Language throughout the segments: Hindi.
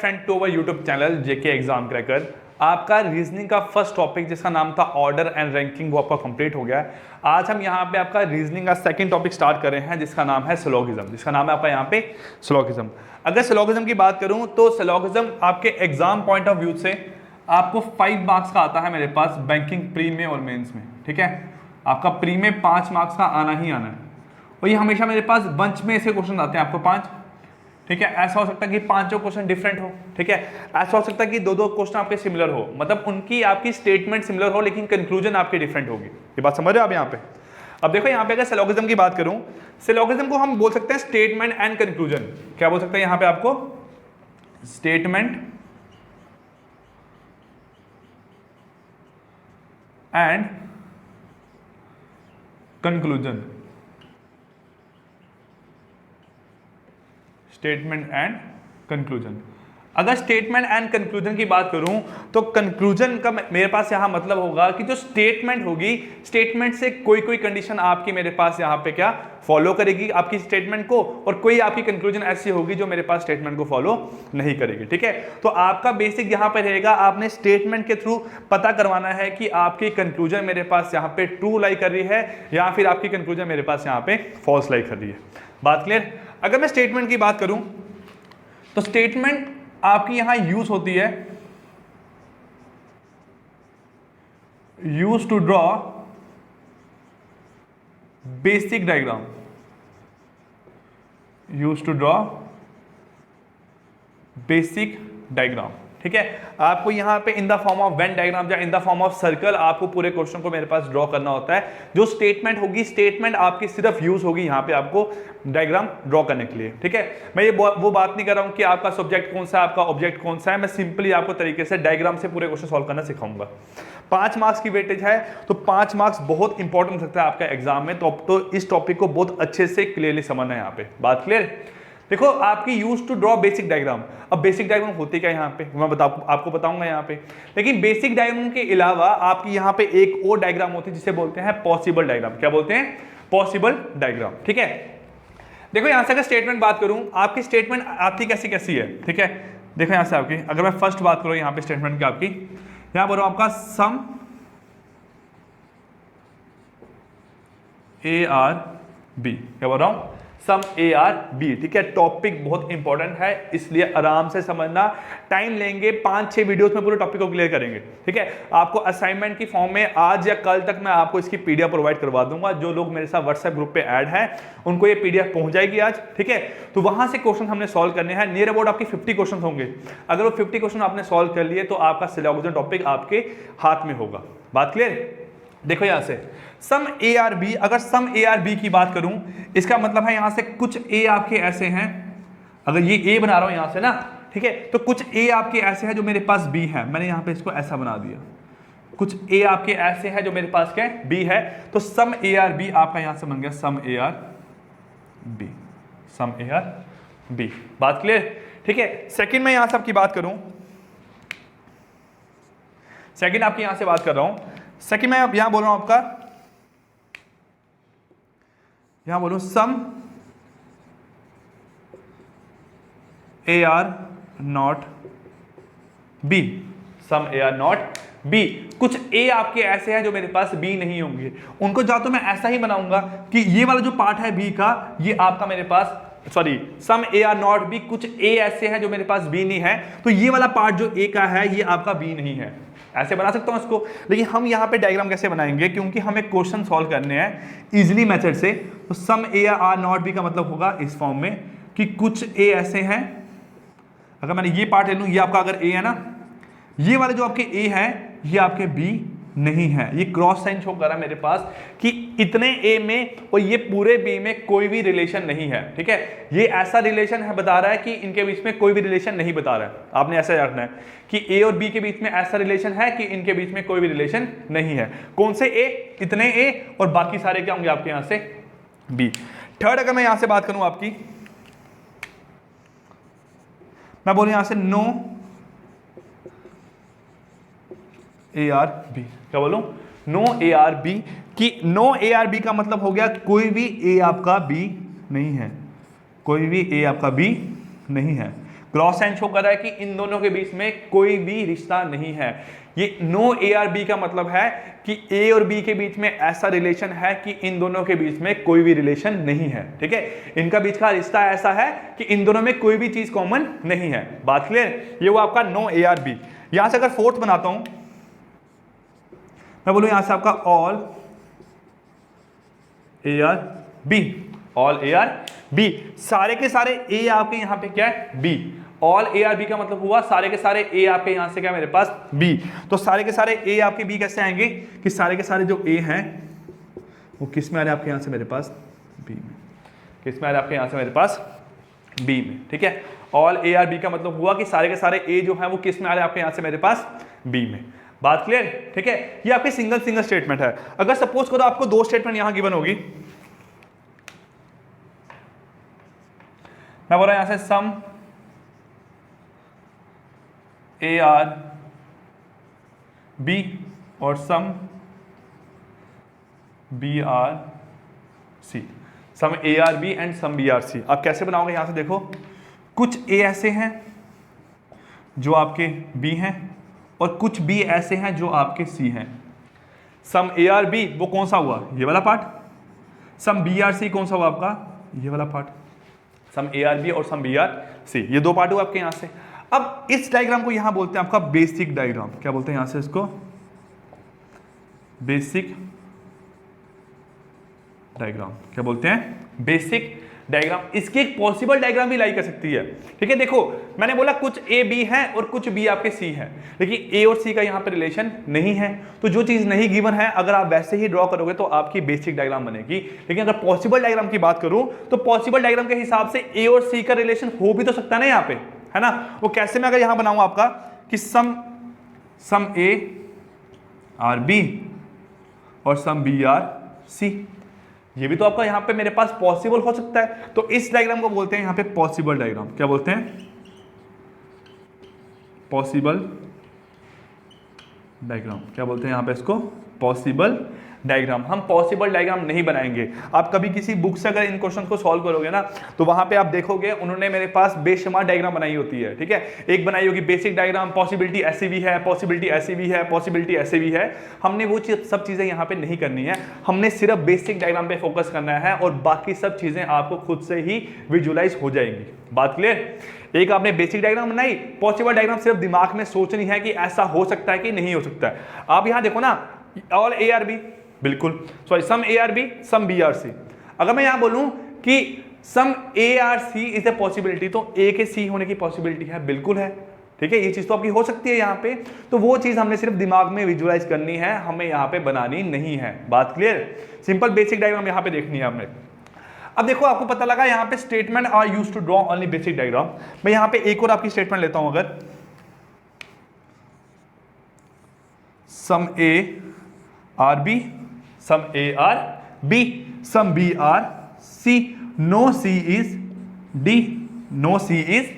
Friend to our YouTube channel JK exam cracker. आपका रीजनिंग का फर्स्ट टॉपिक जिसका नाम था ऑर्डर एंड रैंकिंग वो आपका कंप्लीट हो गया है। आज हम यहाँ पे आपका रीजनिंग का सेकंड टॉपिक स्टार्ट कर रहे हैं जिसका नाम है सिलोगिज्म, जिसका नाम है आपका यहाँ पे सिलोगिज्म। अगर सिलोगिज्म की बात करूँ तो सिलोगिज्म आपके एग्जाम पॉइंट ऑफ व्यू से आपको 5 मार्क्स का आता है मेरे पास बैंकिंग प्री में और मेंस में। ठीक है, आपका प्री में 5 मार्क्स का आना ही आना है और ये हमेशा मेरे पास बंच में ऐसे क्वेश्चन आते हैं आपको 5। ठीक है, ऐसा हो सकता है कि 5 क्वेश्चन डिफरेंट हो। ठीक है, ऐसा हो सकता है कि 2 क्वेश्चन आपके सिमिलर हो, मतलब उनकी आपकी स्टेटमेंट सिमिलर हो लेकिन कंक्लूजन आपकी डिफरेंट होगी। ये बात समझ रहे हो आप यहाँ पे। अब देखो यहाँ पे अगर सिलोगिज्म की बात करूं, सिलोगिज्म को हम बोल सकते हैं स्टेटमेंट एंड कंक्लूजन। क्या बोल सकते हैं यहाँ पे आपको? Statement and conclusion, statement and conclusion. अगर स्टेटमेंट एंड कंक्लूजन की बात करूं तो कंक्लूजन का मेरे पास यहां मतलब होगा कि जो स्टेटमेंट होगी, स्टेटमेंट से कोई कंडीशन आपकी मेरे पास यहां पे क्या फॉलो करेगी आपकी स्टेटमेंट को, और कोई आपकी कंक्लूजन ऐसी होगी जो मेरे पास स्टेटमेंट को फॉलो नहीं करेगी। ठीक है, तो आपका बेसिक यहां पे रहेगा, आपने स्टेटमेंट के थ्रू पता करवाना है कि आपकी कंक्लूजन मेरे पास यहां पे ट्रू लाई कर रही है या फिर आपकी कंक्लूजन मेरे पास यहां पे फॉल्स लाई कर रही है। बात क्लियर? अगर मैं स्टेटमेंट की बात करूं तो स्टेटमेंट आपकी यहां यूज होती है, use to draw basic diagram, use to draw basic diagram. ठीक है, आपको यहां पे in the form of Venn diagram या in the form of circle आपको पूरे क्वेश्चन को मेरे पास ड्रॉ करना होता है। जो स्टेटमेंट होगी, स्टेटमेंट आपकी सिर्फ यूज होगी यहां पे आपको डायग्राम ड्रॉ करने के लिए। ठीक है, मैं ये वो बात नहीं कर रहा हूं कि आपका सब्जेक्ट कौन सा है, आपका ऑब्जेक्ट कौन सा है। मैं सिंपली आपको तरीके से डायग्राम से पूरे क्वेश्चन सॉल्व करना सिखाऊंगा। 5 मार्क्स की वेटेज है तो 5 मार्क्स बहुत इंपॉर्टेंट हो सकता है आपका एग्जाम में, तो इस टॉपिक को बहुत अच्छे से क्लियरली समझना है यहाँ पे। बात क्लियर? देखो, आपकी use to draw basic diagram. अब बेसिक डायग्राम होती क्या यहाँ पे मैं आपको बताऊंगा यहाँ पे, लेकिन बेसिक डायग्राम के अलावा आपकी यहाँ पे एक और डायग्राम होती है जिसे बोलते हैं पॉसिबल डायग्राम। क्या बोलते हैं? Possible diagram. ठीक है, देखो यहां से अगर स्टेटमेंट बात करूं, आपकी स्टेटमेंट आती कैसी कैसी है। ठीक है, देखो यहां से आपकी, अगर मैं फर्स्ट बात करूं यहाँ पे स्टेटमेंट की आपकी, यहां बोल रहा हूं आपका सम ए आर बी। क्या बोल रहा हूं? सम ए आर बी। ठीक है, टॉपिक बहुत इंपॉर्टेंट है इसलिए आराम से समझना, टाइम लेंगे, 5-6 वीडियोस में पूरे टॉपिक को क्लियर करेंगे। ठीक है, आपको असाइनमेंट की फॉर्म में आज या कल तक मैं आपको इसकी पीडीएफ प्रोवाइड करवा दूंगा। जो लोग मेरे साथ व्हाट्सएप ग्रुप पे ऐड हैं उनको ये पीडीएफ पहुंच जाएगी आज। ठीक है, तो वहां से क्वेश्चन हमने सॉल्व करने हैं। नियर अबाउट आपकी 50 क्वेश्चन होंगे। अगर वो 50 क्वेश्चन आपने सॉल्व कर लिए तो आपका सिलोगिज्म टॉपिक आपके हाथ में होगा। बात क्लियर? देखो यहां से सम ए आर बी, अगर सम ए आर बी की बात करूं, इसका मतलब है यहां से कुछ ए आपके ऐसे हैं, अगर ये ए बना रहा हूं यहां से ना, ठीक है, तो कुछ ए आपके ऐसे हैं जो मेरे पास बी है। मैंने यहां पे इसको ऐसा बना दिया, कुछ ए आपके ऐसे हैं जो मेरे पास क्या बी है, तो सम ए आर बी आपका यहां से बन गया some A are B, some A are B. बात क्लियर? ठीक है, सेकंड में यहां से आपकी बात करूं, सेकंड आपकी यहां से बात कर रहा हूं, सेकंड में अब यहां बोल रहा हूं आपका, यहां बोलूं some A are not B, some A are not B. कुछ ए आपके ऐसे हैं जो मेरे पास बी नहीं होंगे, उनको जा तो मैं ऐसा ही बनाऊंगा कि ये वाला जो पार्ट है बी का, ये आपका मेरे पास sorry some A are not B, कुछ ए ऐसे हैं जो मेरे पास बी नहीं है, तो ये वाला पार्ट जो ए का है ये आपका बी नहीं है। ऐसे बना सकता हूं इसको, लेकिन हम यहां पे डायग्राम कैसे बनाएंगे, क्योंकि हमें क्वेश्चन सॉल्व करने हैं इजीली मेथड से। तो सम ए आर नॉट बी का मतलब होगा इस फॉर्म में कि कुछ ए ऐसे हैं, अगर मैंने ये पार्ट ले लूं, ये आपका अगर ए है ना, ये वाले जो आपके ए है ये आपके बी नहीं है। ये क्रॉस साइन शो कर रहा है मेरे पास कि इतने ए में और ये पूरे बी में कोई भी रिलेशन नहीं है। ठीक है, ये ऐसा रिलेशन है बता रहा है कि इनके बीच में कोई भी रिलेशन नहीं बता रहा है। आपने ऐसा रखना है कि ए और बी के बीच में ऐसा रिलेशन है कि इनके बीच में कोई भी रिलेशन नहीं है। कौन से ए? इतने ए, और बाकी सारे क्या होंगे आपके यहां से बी। थर्ड अगर मैं यहां से बात करूं आपकी, मैं बोलूं यहां से नो ए आर बी। क्या बोलूं? नो ए आर बी, कि नो ए आर बी का मतलब हो गया कोई भी ए आपका बी नहीं है, कोई भी ए आपका बी नहीं है। क्रॉस साइन शो कर रहा है कि इन दोनों के बीच में कोई भी रिश्ता नहीं है। ये नो ए आर बी का मतलब है कि ए और बी के बीच में ऐसा रिलेशन है कि इन दोनों के बीच में कोई भी रिलेशन नहीं है। ठीक है, इनका बीच का रिश्ता ऐसा है कि इन दोनों में कोई भी चीज कॉमन नहीं है। बात क्लियर? ये वो आपका नो ए आर बी। यहां से अगर फोर्थ बनाता हूं, मैं बोलूं यहां से आपका all A are B, all A are B, सारे के सारे ए आपके यहां पे क्या है? B. All A are B का मतलब हुआ सारे के सारे ए आपके यहां से क्या मेरे पास? बी। तो सारे के सारे ए आपके बी कैसे आएंगे कि सारे के सारे जो ए हैं वो किस में आ रहे हैं आपके यहां से मेरे पास? बी में। किस में आ रहे हैं आपके यहां से मेरे पास? बी में। ठीक है, ऑल ए आर बी का मतलब हुआ कि सारे के सारे ए जो है वो किस में आ रहे हैं आपके यहां से मेरे पास? बी में। बात क्लियर? ठीक है, ये आपकी सिंगल स्टेटमेंट है। अगर सपोज करो आपको दो स्टेटमेंट यहां गिवन होगी, मैं बोल रहा हूं यहां से सम ए आर बी और some B are C, some A are B and some B are C. आप कैसे बनाओगे? यहां से देखो, कुछ ए ऐसे हैं जो आपके बी हैं और कुछ बी ऐसे हैं जो आपके सी हैं। सम ए आर बी वो कौन सा हुआ? ये वाला part. Some B are C कौन सा हुआ आपका? ये वाला part. Some A are B और सम बी आर सी, ये दो पार्ट हुआ आपके यहां से। अब इस डायग्राम को यहां बोलते हैं आपका बेसिक डायग्राम। क्या बोलते हैं यहां से इसको? Basic diagram. क्या बोलते हैं? Basic diagram. इसकी एक पॉसिबल डायग्राम भी लाई कर सकती है। ठीक है, देखो मैंने बोला कुछ ए बी है और कुछ बी आपके सी है, लेकिन ए और सी का यहां पे रिलेशन नहीं है। तो जो चीज नहीं गिवन है अगर आप वैसे ही ड्रॉ करोगे तो आपकी बेसिक डायग्राम बनेगी। लेकिन अगर पॉसिबल डायग्राम की बात करूं तो पॉसिबल डायग्राम के हिसाब से ए और सी का रिलेशन हो भी तो सकता है ना यहाँ पे, है ना? वो कैसे? मैं अगर यहां बनाऊं आपका कि सम ए आर बी और सम बी आर सी, ये भी तो आपका यहां पे मेरे पास पॉसिबल हो सकता है। तो इस डायग्राम को बोलते हैं यहां पे पॉसिबल डायग्राम। क्या बोलते हैं? Possible diagram. क्या बोलते हैं यहां पे इसको? Possible diagram. हम पॉसिबल डायग्राम नहीं बनाएंगे। आप कभी किसी बुक से अगर इन क्वेश्चन को सॉल्व करोगे ना तो वहां पे आप देखोगे उन्होंने मेरे पास बेशुमार डायग्राम बनाई होती है। ठीक है, एक बनाई होगी बेसिक डायग्राम, पॉसिबिलिटी ऐसी भी है, पॉसिबिलिटी ऐसी भी है, पॉसिबिलिटी ऐसे भी है। हमने वो सब चीजें यहाँ पे नहीं करनी है। हमने सिर्फ बेसिक डायग्राम पे फोकस करना है और बाकी सब चीजें आपको खुद से ही विजुअलाइज हो जाएंगी। बात क्लियर? एक आपने बेसिक डायग्राम बनाई, पॉसिबल डायग्राम सिर्फ दिमाग में सोचनी है कि ऐसा हो सकता है कि नहीं हो सकता है। आप यहां देखो ना, ऑल ए आर बी, बिल्कुल sorry, some A are B some B are C. अगर मैं यहां बोलूं कि some A are C is a possibility, तो ए के सी होने की पॉसिबिलिटी है, बिल्कुल है। ठीक है, ये चीज तो आपकी हो सकती है यहां पे। तो वो चीज हमने सिर्फ दिमाग में विजुअलाइज करनी है, हमें यहां पे बनानी नहीं है। बात क्लियर? सिंपल बेसिक डायग्राम यहां पे देखनी है हमने। अब देखो आपको पता लगा यहां पे statement are used to draw only basic diagram. मैं यहां पे एक और आपकी स्टेटमेंट लेता हूं, अगर some A are B some A are B some B are C, no C is D, no C is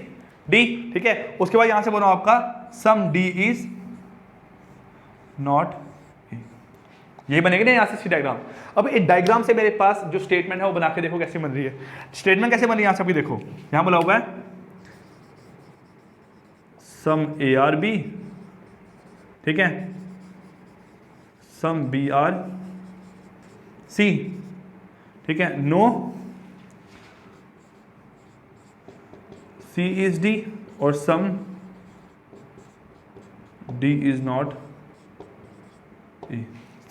D. ठीक है, उसके बाद यहां से बोलो आपका some D is not A. यही बनेगी ना यहां से सी डायग्राम। अब एक डायग्राम से मेरे पास जो स्टेटमेंट है वो बना के देखो कैसे बन रही है। स्टेटमेंट कैसे बन रही है यहां से अभी देखो, यहां बोला हुआ है सम ए आर बी, ठीक है, सम बी आर सी, ठीक है, नो सी इज डी और some D is not E,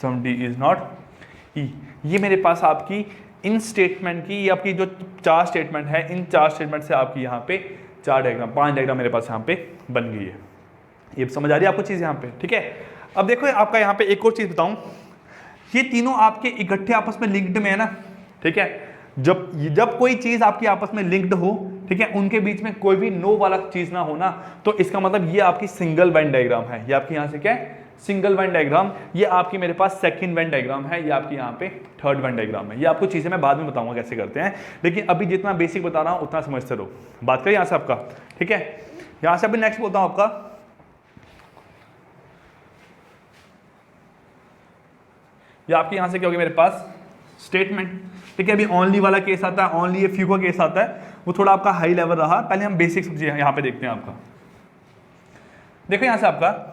some D is not E. ये मेरे पास आपकी इन स्टेटमेंट की, ये आपकी जो चार स्टेटमेंट है, इन चार स्टेटमेंट से आपकी यहाँ पे चार डायग्राम, पांच डायग्राम मेरे पास यहाँ पे बन गई है। ये समझ आ रही है आपको चीज़ यहाँ पे? ठीक है, अब देखो आपका यहाँ पे एक और चीज़ बताऊँ, ये तीनों आपके इकट्ठे आपस में लिंक्ड में है ना। ठीक है, जब कोई चीज़ आपकी आपस में लिंक्ड हो, ठीक है, उनके बीच में कोई भी नो वाला चीज़ ना हो ना, तो इसका मतलब ये आपकी सिंगल वेन डायग्राम है। ये आपकी यहाँ से क्या है? Single Venn diagram. ये आपकी मेरे पास सेकंड वेन डायग्राम है, ये आपकी यहाँ पे थर्ड वेन डायग्राम है। ये आपको चीज़ें मैं बाद में बताऊंगा कैसे करते हैं, लेकिन अभी जितना बेसिक बता रहा हूँ उतना समझते रहो। बात करें यहाँ से आपका, ठीक है। यहाँ से अभी नेक्स्ट बोलता हूँ आपका, ये आपके यहाँ से क्या होगी मेरे पास? स्टेटमेंट। ठीक है, अभी ओनली वाला केस आता है, ओनली ए फ्यू का केस आता है, वो थोड़ा आपका हाई लेवल रहा। पहले हम बेसिक सब्जी यहाँ पे देखते हैं आपका। देखो यहाँ से आपका,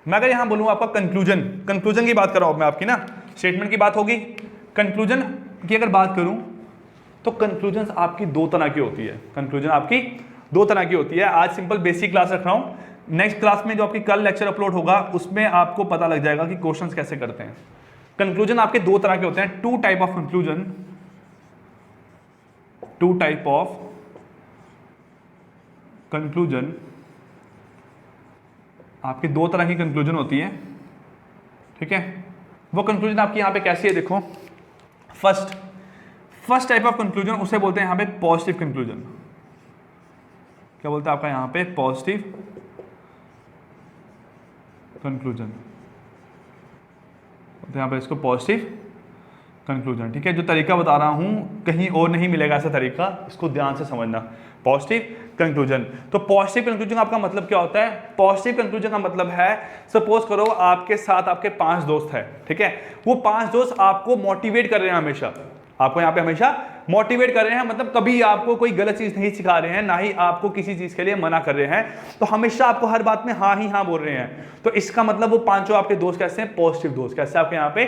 मैं अगर यहाँ बोलूँ आपका कंक्लूजन, कंक्लूजन की बात कर रहा हूँ मैं आपकी ना, स्टेटमेंट की बात होगी। कंक्लूजन की अगर बात करूँ तो कंक्लूजन आपकी दो तरह की होती है। कंक्लूजन आपकी दो तरह की होती है। आज सिंपल बेसिक क्लास रख रहा हूँ, नेक्स्ट क्लास में जो आपकी कल लेक्चर अपलोड होगा उसमें आपको पता लग जाएगा कि क्वेश्चंस कैसे करते हैं। कंक्लूजन आपके दो तरह के होते हैं, two type of conclusion, two type of conclusion, आपकी दो तरह की कंक्लूजन होती है, ठीक है। वो कंक्लूजन आपकी यहाँ पे कैसी है देखो। फर्स्ट टाइप ऑफ कंक्लूजन उसे बोलते हैं यहाँ पे पॉजिटिव कंक्लूजन। क्या बोलते हैं आपका यहाँ पे, पॉजिटिव कंक्लूजन, यहाँ पे इसको पॉजिटिव कंक्लूजन, ठीक है। जो तरीका बता रहा हूँ कहीं और नहीं मिलेगा ऐसा तरीका, इसको ध्यान से समझना। पॉजिटिव कंक्लूजन, तो पॉजिटिव कंक्लूजन आपका मतलब क्या होता है? पॉजिटिव कंक्लूजन का मतलब है, सपोज करो आपके साथ आपके 5 दोस्त हैं, ठीक है। वो 5 दोस्त आपको मोटिवेट कर रहे हैं, हमेशा आपको यहाँ पे हमेशा मोटिवेट कर रहे हैं, मतलब कभी आपको कोई गलत चीज नहीं सिखा रहे हैं, ना ही आपको किसी चीज के लिए मना कर रहे हैं, तो हमेशा आपको हर बात में हाँ ही हाँ बोल रहे हैं। तो इसका मतलब वो 5 आपके दोस्त कैसे हैं? पॉजिटिव दोस्त। कैसे आपके यहाँ पे?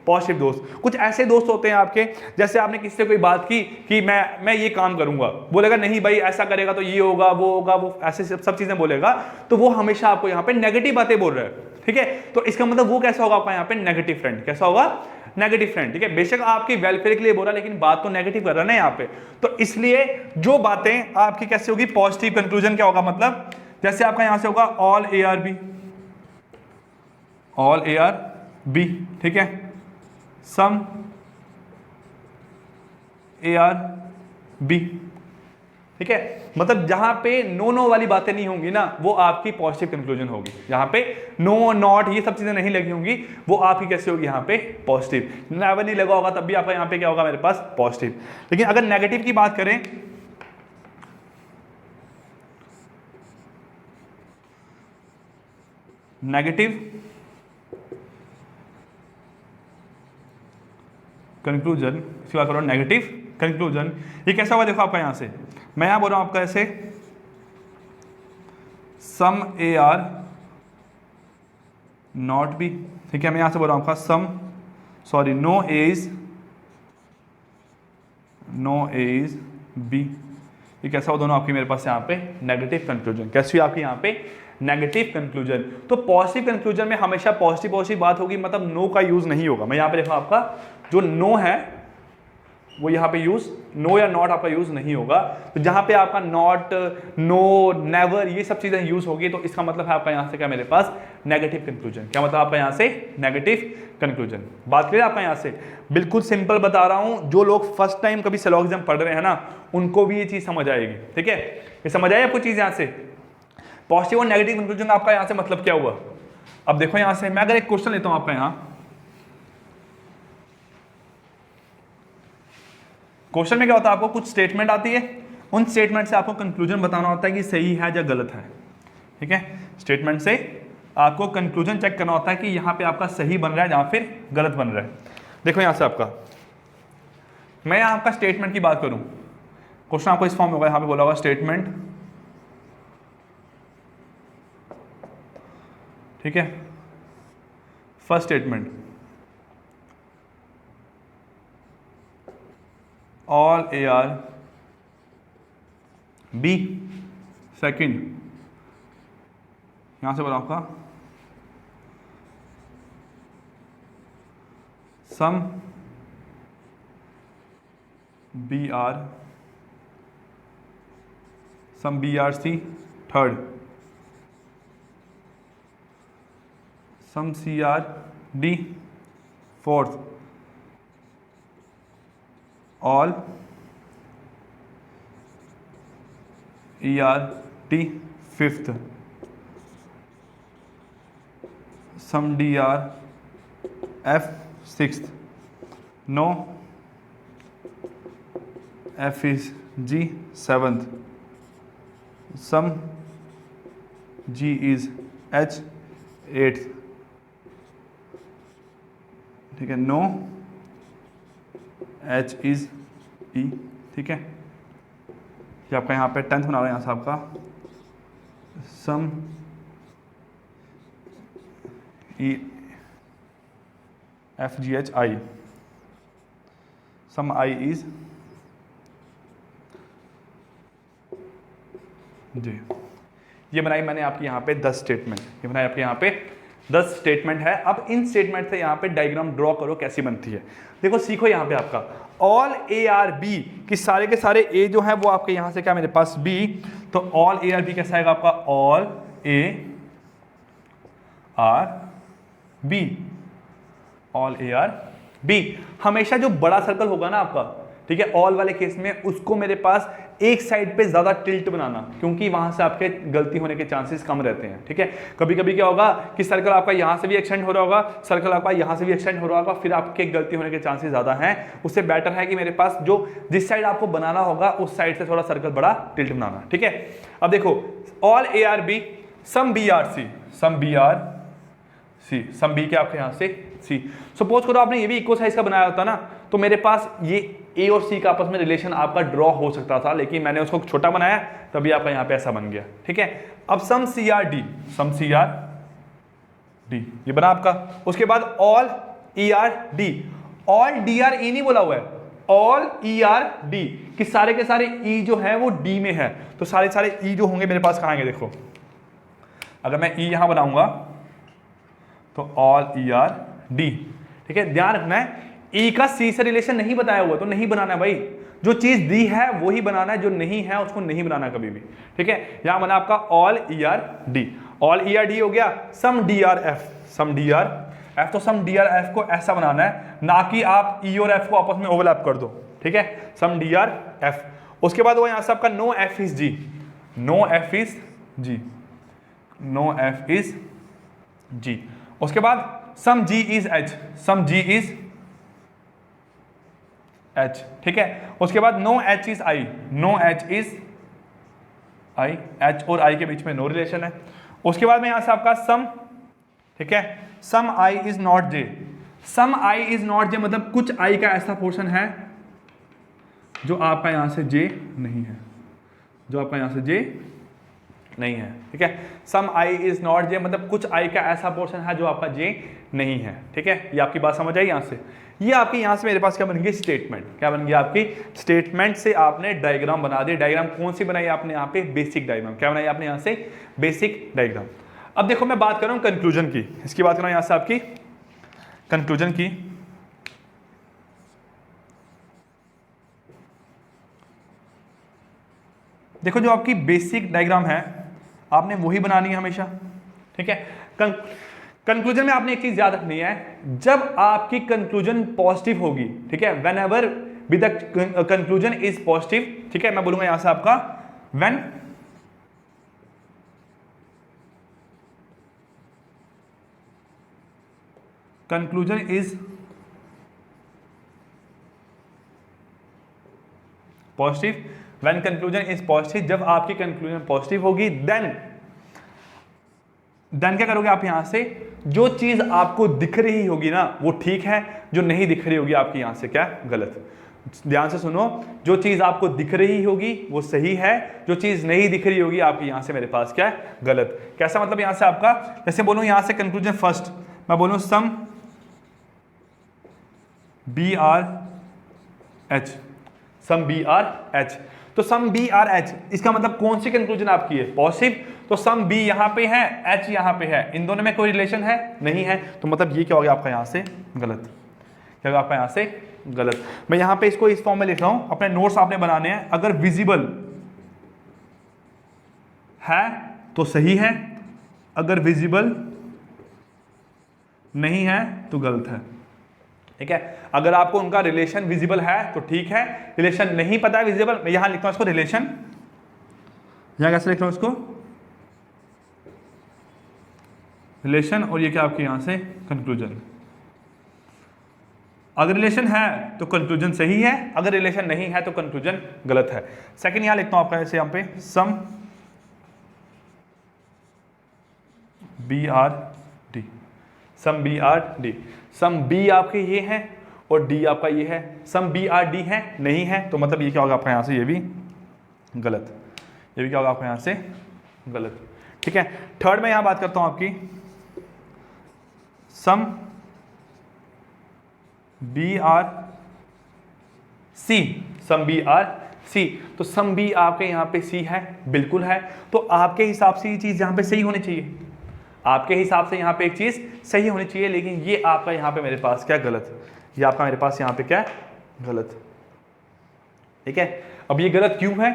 पॉजिटिव दोस्त। कुछ ऐसे दोस्त होते हैं आपके, जैसे आपने किसी से कोई बात की कि मैं ये काम करूंगा, बोलेगा नहीं भाई ऐसा करेगा तो ये होगा वो होगा, वो ऐसे सब चीजें बोलेगा, तो वो हमेशा आपको यहाँ पे नेगेटिव बातें बोल रहा है, ठीक है। तो इसका मतलब वो कैसा होगा आपका यहाँ पे? Negative friend. कैसा होगा? नेगेटिव फ्रेंड, ठीक है। बेशक आपकी वेलफेयर के लिए बोल रहा है, लेकिन बात तो नेगेटिव कर रहा है ना यहाँ पे। तो इसलिए जो बातें आपकी कैसे होगी? पॉजिटिव कंक्लूजन क्या होगा? मतलब जैसे आपका यहां से होगा all A are B, all A are B, ठीक है। सम ए आर बी, ठीक है। मतलब जहां पे नो वाली बातें नहीं होंगी ना, वो आपकी पॉजिटिव कंक्लूजन होगी। जहां पे नो नॉट ये सब चीजें नहीं लगी होंगी, वो आपकी कैसे होगी? यहाँ पे पॉजिटिव। नेवर नहीं लगा होगा तब भी आपका यहाँ पे क्या होगा मेरे पास? पॉजिटिव। लेकिन अगर नेगेटिव की बात करें, नेगेटिव कंक्लूजन, इसकी बात करो, नेगेटिव कंक्लूजन, ये कैसा होगा? देखो आपका यहां से मैं यहां बोल रहा हूं आपका ऐसे, some A are not B, ठीक है। मैं यहां से बोल रहा हूं आपका some, sorry, no A is B, ये कैसा हो? दोनों आपकी मेरे पास यहाँ पे नेगेटिव कंक्लूजन। कैसी आपकी यहाँ पे? Negative conclusion. तो पॉजिटिव कंक्लूजन में हमेशा पॉजिटिव बात होगी, मतलब नो का यूज नहीं होगा। मैं यहाँ पे देखो आपका जो नो है वो यहाँ पे यूज, नो या नॉट आपका यूज नहीं होगा। तो जहां पे आपका नॉट, नो, नेवर ये सब चीजें यूज होगी, तो इसका मतलब है आपका यहाँ से क्या मेरे पास? Negative conclusion. क्या मतलब आपका यहाँ से? Negative conclusion. बात करिए आपका यहाँ से, बिल्कुल सिंपल बता रहा हूं, जो लोग फर्स्ट टाइम कभी सिलोगिज्म पढ़ रहे हैं ना, उनको भी ये चीज समझ आएगी, ठीक है। ये समझ आई आपको चीज? यहाँ से पॉजिटिव और नेगेटिव कंक्लूजन आपका यहाँ से मतलब क्या हुआ? अब देखो यहाँ से मैं अगर एक क्वेश्चन लेता हूं आपका, यहाँ क्वेश्चन में क्या होता है? आपको कुछ स्टेटमेंट आती है, उन स्टेटमेंट से आपको कंक्लूजन बताना होता है कि सही है या गलत है, ठीक है। स्टेटमेंट से आपको कंक्लूजन चेक करना होता है कि यहाँ पे आपका सही बन रहा है या फिर गलत बन रहा है। देखो यहाँ से आपका, मैं यहाँ आपका स्टेटमेंट की बात करूँ, क्वेश्चन आपको इस फॉर्म में होगा, यहाँ पे बोला होगा स्टेटमेंट, ठीक है। First statement, all A are B. Second, यहां से बोला आपका some B are C. Third, some C are D. Fourth, all E are T. Fifth, some D are F. Sixth, no F is G. Seventh, some G is H. Eighth, ठीक है, नो एच इज ई, ठीक है। ये आपका यहाँ पे 10th बना रहा है यहाँ से आपका some E F G H I, some I is G. ये बनाई मैंने आपके यहाँ पे 10 स्टेटमेंट, ये बनाई आपके यहाँ पे 10 स्टेटमेंट है। अब इन स्टेटमेंट से यहाँ पे डायग्राम ड्रॉ करो कैसी बनती है। देखो सीखो यहाँ पे आपका ऑल ए आर बी कि सारे के सारे ए जो है वो आपके यहाँ से क्या मेरे पास बी, तो ऑल ए आर बी कैसा आएगा आपका all A are B, all A are B. हमेशा जो बड़ा सर्कल होगा ना आपका, ठीक है, ऑल वाले केस में उसको मेरे पास एक साइड पे ज्यादा टिल्ट बनाना, क्योंकि वहां से आपके गलती होने के चांसेस कम रहते हैं, ठीक है। कभी कभी क्या होगा कि सर्कल आपका यहां से भी एक्सटेंड हो रहा होगा, सर्कल आपका यहां से भी एक्सटेंड हो रहा होगा, फिर आपके गलती होने के चांसेस ज्यादा हैं। उससे बेटर है कि मेरे पास जो जिस साइड आपको बनाना होगा उस साइड से थोड़ा सर्कल बड़ा टिल्ट बनाना, ठीक है। अब देखो all A are B some B are C, some B are C, some B के आपके यहां से सी। सपोज करो आपने ये भी इक्वल साइज का बनाया होता ना, तो मेरे पास ये ए और सी का आपस में रिलेशन आपका ड्रॉ हो सकता था, लेकिन मैंने उसको छोटा बनाया तभी आपका यहाँ पे ऐसा बन गया, ठीक है। अब सम C are D, some C are D ये बना आपका। उसके बाद all E R D, all D R E नहीं बोला हुआ है, ऑल ई आर डी कि सारे के सारे ई जो है वो डी में है, तो सारे सारे ई जो होंगे मेरे पास कहाँ आएंगे। देखो अगर मैं ई यहां बनाऊंगा तो ऑल ई आर डी, ठीक है। ध्यान रखना है ई का सी से रिलेशन नहीं बताया हुआ तो नहीं बनाना भाई, जो चीज दी है वो ही बनाना है, जो नहीं है उसको नहीं बनाना कभी भी, ठीक है। यहां बना आपका all E R D, all E R D हो गया। Some D are F, some D are F, तो सम डी आर एफ को ऐसा बनाना है, ना कि आप ई और एफ को आपस में ओवरलैप कर दो, ठीक है। सम डी आर एफ, उसके बाद वो यहां से आपका no F is G, no F is G, no F is G. उसके बाद some G is H, some G is H, ठीक है। उसके बाद no H is I, no H is I, H और आई के बीच में नो रिलेशन है। उसके बाद में यहां से आपका सम, ठीक है, some I is not J, some I is not J मतलब कुछ आई का ऐसा पोर्शन है जो आपका यहां से जे नहीं है, जो आपका यहां से जे नहीं है, ठीक है। Some I is not J मतलब कुछ आई का ऐसा पोर्शन है जो आपका जे नहीं है, ठीक है। ये आपकी बात समझ आई यहां से। ये आपकी यहां से मेरे पास क्या बन गई स्टेटमेंट, क्या बन गई आपकी स्टेटमेंट से आपने डायग्राम बना दी। डायग्राम कौन सी बनाई आपने यहाँ पे, बेसिक डायग्राम। क्या बनाई आपने यहाँ से, बेसिक डायग्राम। अब देखो मैं बात कर रहा हूँ कंक्लूजन की, इसकी बात कर रहा हूँ यहाँ से आपकी कंक्लूजन की। देखो जो आपकी बेसिक डायग्राम है आपने वही बनानी है हमेशा, ठीक है। कंक्लूजन में आपने एक चीज याद रखनी है, जब आपकी कंक्लूजन पॉजिटिव होगी, ठीक है, when ever with the conclusion is positive, ठीक है। मैं बोलूंगा यहां से आपका when conclusion is positive, when conclusion is positive, जब आपकी कंक्लूजन पॉजिटिव होगी देन क्या करोगे आप यहां से, जो चीज आपको दिख रही होगी ना वो ठीक है, जो नहीं दिख रही होगी आपकी यहां से क्या गलत। ध्यान से सुनो, जो चीज आपको दिख रही होगी वो सही है, जो चीज नहीं दिख रही होगी आपकी यहां से मेरे पास क्या है गलत। कैसा मतलब यहां से आपका, जैसे बोलूं यहां से कंक्लूजन फर्स्ट मैं बोलूं some B are H, some B are H, तो सम बी आर एच इसका मतलब कौन सी कंक्लूजन आपकी है पॉजिटिव, तो सम बी यहां पे है एच यहां पे है, इन दोनों में कोई रिलेशन है नहीं है, तो मतलब ये क्या हो गया आपका यहां से गलत, क्या होगा आपका यहां से गलत। मैं यहां पे इसको इस फॉर्म में लिख रहा हूं, अपने नोट्स आपने बनाने हैं। अगर विजिबल है तो सही है, अगर विजिबल नहीं है तो गलत है, ठीक है। अगर आपको उनका रिलेशन विजिबल है तो ठीक है, रिलेशन नहीं पता है विजिबल, मैं यहां लिखता हूं इसको रिलेशन, यहां कैसे लिख रहा हूं इसको रिलेशन, और ये क्या आपके यहां से कंक्लूजन। अगर रिलेशन है तो कंक्लूजन सही है, अगर रिलेशन नहीं है तो कंक्लूजन गलत है। सेकंड यहां लिखता हूं आपका ऐसे, यहां पे some B are D, some B are D, some B आपके ये है और डी आपका ये है, सम बी आर डी है नहीं है, तो मतलब ये क्या होगा आपका यहां से ये भी गलत। ये भी क्या होगा आपको यहाँ से गलत। ठीक है, थर्ड में यहाँ बात करता हूँ आपकी some B are C, some B are C. तो सम बी आपके यहाँ पे सी है, बिल्कुल है। तो आपके हिसाब से ये चीज़ यहाँ पे सही होनी चाहिए, आपके हिसाब से यहाँ पे एक चीज़ सही होनी चाहिए, लेकिन ये आपका यहाँ पे मेरे पास क्या गलत, ये आपका मेरे पास यहाँ पे क्या गलत। ठीक है, अब ये गलत क्यों है?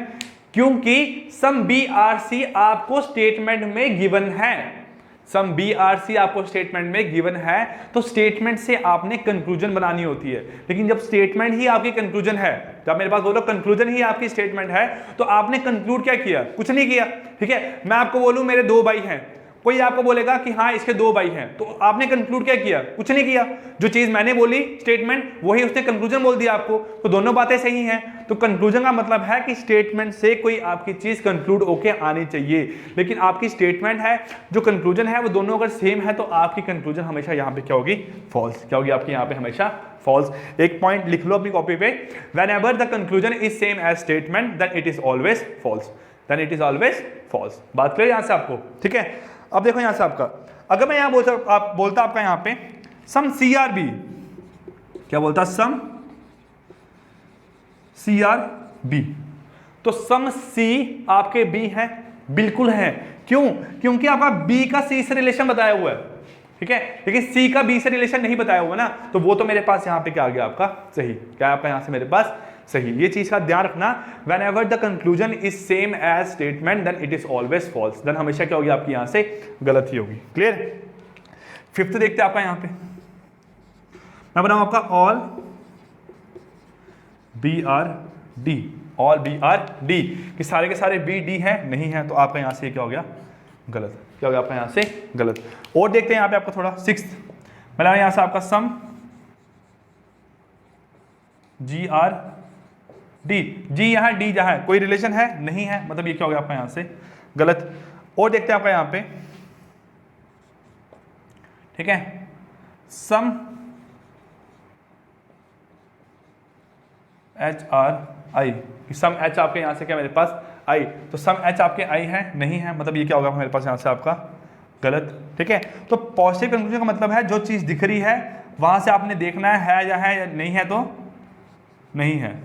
क्योंकि सम बी आर सी आपको स्टेटमेंट में गिवन है, सम बी आर सी आपको स्टेटमेंट में गिवन है, तो स्टेटमेंट से आपने कंक्लूजन बनानी होती है। लेकिन जब स्टेटमेंट ही आपकी कंक्लूजन है, जब मेरे पास बोलो कंक्लूजन ही आपकी स्टेटमेंट है, तो आपने कंक्लूड क्या किया? कुछ नहीं किया। ठीक है, मैं आपको बोलूं मेरे 2 भाई हैं, कोई आपको बोलेगा कि हाँ इसके 2 भाई हैं, तो आपने कंक्लूड क्या किया? कुछ नहीं किया। जो चीज मैंने बोली स्टेटमेंट, वही उसने कंक्लूजन बोल दिया आपको, तो दोनों बातें सही हैं। तो कंक्लूजन का मतलब है कि स्टेटमेंट से कोई आपकी चीज कंक्लूड होके आनी चाहिए। लेकिन आपकी स्टेटमेंट है, जो कंक्लूजन है वो दोनों अगर सेम है, तो आपकी कंक्लूजन हमेशा यहाँ पे क्या होगी? फॉल्स। क्या होगी आपकी यहाँ पे? हमेशा फॉल्स। एक पॉइंट लिख लो अपनी कॉपी पे, whenever the conclusion is same as statement then it is always false, then it is always false. बात करें यहाँ से आपको। ठीक है, अब देखो यहां से आपका, अगर मैं यहां बोलता आपका यहां पे सम सी आर बी, क्या बोलता? सम सी आर बी, तो सम सी आपके बी है, बिल्कुल है। क्यों? क्योंकि आपका बी का सी से रिलेशन बताया हुआ है। ठीक है, लेकिन सी का बी से रिलेशन नहीं बताया हुआ ना, तो वो तो मेरे पास यहां पे क्या आ गया आपका? सही। क्या आपका यहां से मेरे पास सही। ये चीज का ध्यान रखना, whenever the conclusion is same as statement then it is always false, then हमेशा क्या होगी आपकी यहां से? गलत ही होगी। क्लियर? फिफ्थ देखते हैं आपका यहां पे, मैं बनाऊं आपका all B are D, all B are D, कि सारे के सारे बी डी है, नहीं है, तो आपका यहां से क्या हो गया? गलत। क्या हो गया आपका यहां से? गलत। और देखते हैं यहां पे आपका थोड़ा सिक्स्थ, मैं यहां से आपका सम जी आर डी, जी यहाँ डी जहाँ है, कोई रिलेशन है? नहीं है, मतलब ये क्या हो गया आपका यहाँ से? गलत। और देखते हैं आपका यहाँ पे, ठीक है, some H are I, some H आपके यहाँ से क्या मेरे पास? आई, तो सम एच आपके आई है, नहीं है, मतलब ये क्या होगा मेरे पास यहाँ से आपका? गलत। ठीक है, तो पॉजिटिव कंक्लूजन का मतलब है जो चीज़ दिख रही है वहाँ से आपने देखना है या नहीं है, तो नहीं है।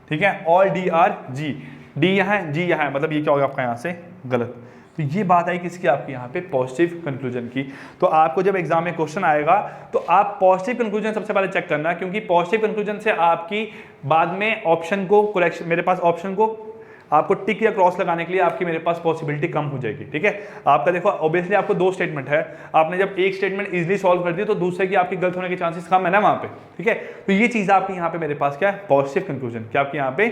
ठीक है, all D R G, D यहाँ है, जी यहाँ है, मतलब ये क्या होगा आपका यहाँ से? गलत। तो ये बात आई किसकी? आपकी यहाँ पे पॉजिटिव कंक्लूजन की। तो आपको जब एग्जाम में क्वेश्चन आएगा तो आप पॉजिटिव कंक्लूजन सबसे पहले चेक करना, क्योंकि पॉजिटिव कंक्लूजन से आपकी बाद में ऑप्शन को करेक्शन, मेरे पास ऑप्शन को आपको टिक या क्रॉस लगाने के लिए आपकी मेरे पास पॉसिबिलिटी कम हो जाएगी। ठीक है, आपका देखो ऑब्वियसली आपको 2 स्टेटमेंट है, आपने जब एक स्टेटमेंट इजीली सॉल्व कर दी तो दूसरे की आपकी गलत होने के चांसेस कम है ना वहां पे। ठीक है, तो ये चीज आपकी यहाँ पे मेरे पास क्या है? Positive conclusion. क्या आपकी यहाँ पे?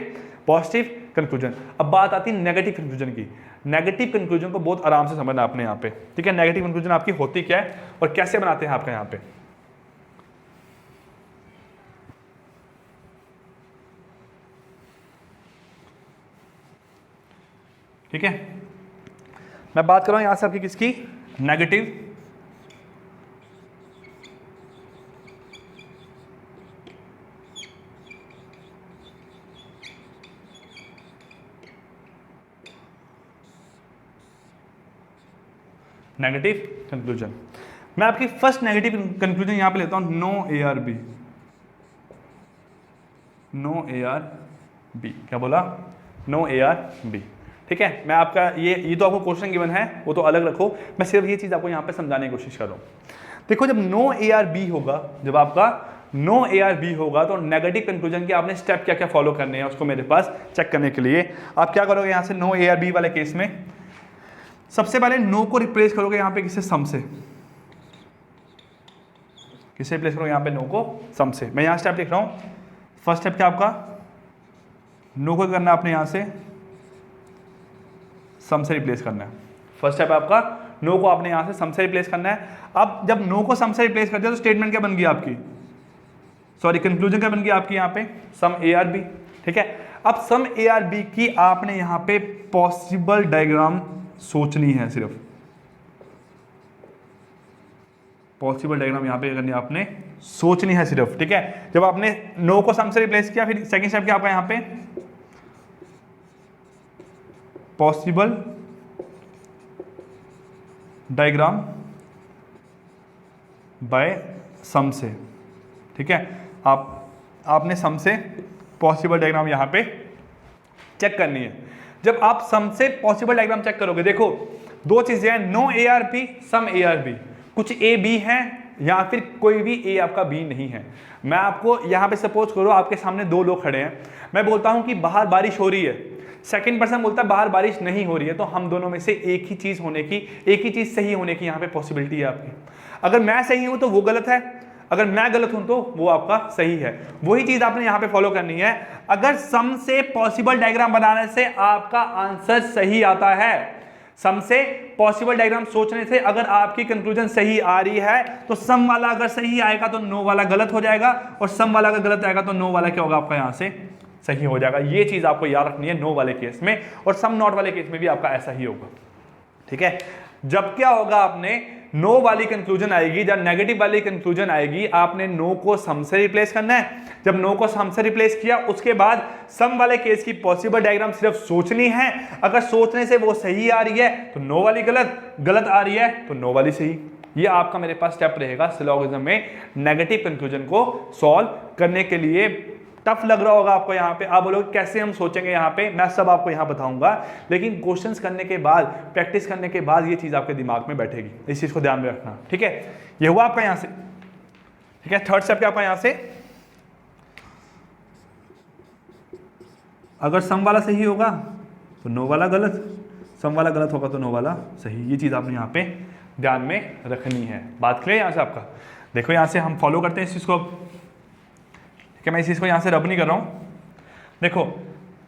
Positive conclusion. अब बात आती है नेगेटिव कंक्लूजन की। नेगेटिव कंक्लूजन को बहुत आराम से समझना आपने यहाँ पे। ठीक है, नेगेटिव कंक्लूजन आपकी होती क्या है और कैसे बनाते हैं आपका यहाँ पे? ठीक है, मैं बात कर रहा हूं यहां से आपकी किसकी? Negative negative conclusion. मैं आपकी फर्स्ट नेगेटिव कंक्लूजन यहां पे लेता हूं, no A are B, no A are B. क्या बोला? No A are B. ठीक है, मैं आपका ये तो आपको क्वेश्चन गिवन है, वो तो अलग रखो, मैं सिर्फ ये चीज़ आपको यहाँ पे समझाने की कोशिश कर रहा हूँ। देखो, जब नो ए आर बी होगा, जब आपका नो ए आर बी होगा, तो नेगेटिव कंक्लूजन के आपने स्टेप क्या क्या फॉलो करने हैं उसको मेरे पास चेक करने के लिए आप क्या करोगे? यहाँ से नो ए आर बी वाले केस में सबसे पहले नो को रिप्लेस करोगे यहाँ पे किससे? सम से। किससे रिप्लेस करोगे यहाँ पे? नो को सम से। मैं यहाँ स्टेप लिख रहा हूँ। फर्स्ट स्टेप क्या आपका? नो को करना आपने यहाँ से सम से रिप्लेस करना है। फर्स्ट स्टेप आपका नो को आपने यहां से सम से रिप्लेस करना है। अब जब नो को सम से रिप्लेस कर दिया तो स्टेटमेंट क्या बन गई आपकी? सॉरी, कंक्लूजन क्या बन गई आपकी यहाँ पे? सम ए आर बी। ठीक है, अब सम ए आर बी की आपने यहाँ पे पॉसिबल डायग्राम सोचनी है, सिर्फ पॉसिबल डायग्राम यहाँ पे करनी आपने सोचनी है सिर्फ। ठीक है, जब आपने नो को सम से रिप्लेस किया, फिर सेकंड स्टेप क्या आपका यहाँ पे? पॉसिबल डायग्राम बाय सम से, ठीक है। आपने सम से पॉसिबल डायग्राम यहां पे चेक करनी है। जब आप सम से पॉसिबल डायग्राम चेक करोगे, देखो दो चीजें हैं, no A are B, some A are B. कुछ ए बी है या फिर कोई भी ए आपका बी नहीं है। मैं आपको यहां पे सपोज करो आपके सामने दो लोग खड़े हैं, मैं बोलता हूं कि बाहर बारिश हो रही है, सेकंड पर्सन बोलता है बाहर बारिश नहीं हो रही है, तो हम दोनों में से एक ही चीज होने की, एक ही चीज सही होने की यहां पे पॉसिबिलिटी है आपकी। अगर मैं सही हूं तो वो गलत है, अगर मैं गलत हूं तो वो आपका सही है। वही चीज आपने यहां पे फॉलो करनी है। अगर सम से पॉसिबल डायग्राम बनाने से आपका आंसर सही आता है, सम से पॉसिबल डायग्राम सोचने से अगर आपकी कंक्लूजन सही आ रही है, तो सम वाला अगर सही आएगा तो नो वाला गलत हो जाएगा, और सम वाला अगर गलत आएगा तो नो वाला क्या होगा आपका यहां से सही हो जाएगा। ये चीज आपको याद रखनी है नो वाले केस में, और सम नॉट वाले केस में भी आपका ऐसा ही होगा, ठीक है। जब क्या होगा, आपने नो वाली कंक्लूजन आएगी, जब नेगेटिव वाली कंक्लूजन आएगी, आपने नो को सम से रिप्लेस करना है। जब नो को सम से रिप्लेस किया, उसके बाद सम वाले केस की पॉसिबल डायग्राम सिर्फ सोचनी है। अगर सोचने से वो सही आ रही है तो नो वाली गलत, गलत आ रही है तो नो वाली सही। ये आपका मेरे पास स्टेप रहेगा सिलोगिज्म में नेगेटिव कंक्लूजन को सॉल्व करने के लिए। टफ लग रहा होगा आपको यहाँ पे, आप बोलोगे कैसे हम सोचेंगे यहाँ पे, मैं सब आपको यहाँ बताऊंगा, लेकिन क्वेश्चंस करने के बाद, प्रैक्टिस करने के बाद ये चीज आपके दिमाग में बैठेगी। इस चीज को ध्यान में रखना, ठीक है। ये हुआ आपका यहाँ से, ठीक है। थर्ड स्टेप क्या आपका यहाँ से, अगर सम वाला सही होगा तो नो वाला गलत, सम वाला गलत होगा तो नो वाला सही। ये चीज आपने यहाँ पे ध्यान में रखनी है। बात क्लियर यहाँ से आपका। देखो यहाँ से हम फॉलो करते हैं इस चीज को, ठीक है। मैं इस चीज को यहाँ से रब नहीं कर रहा हूँ। देखो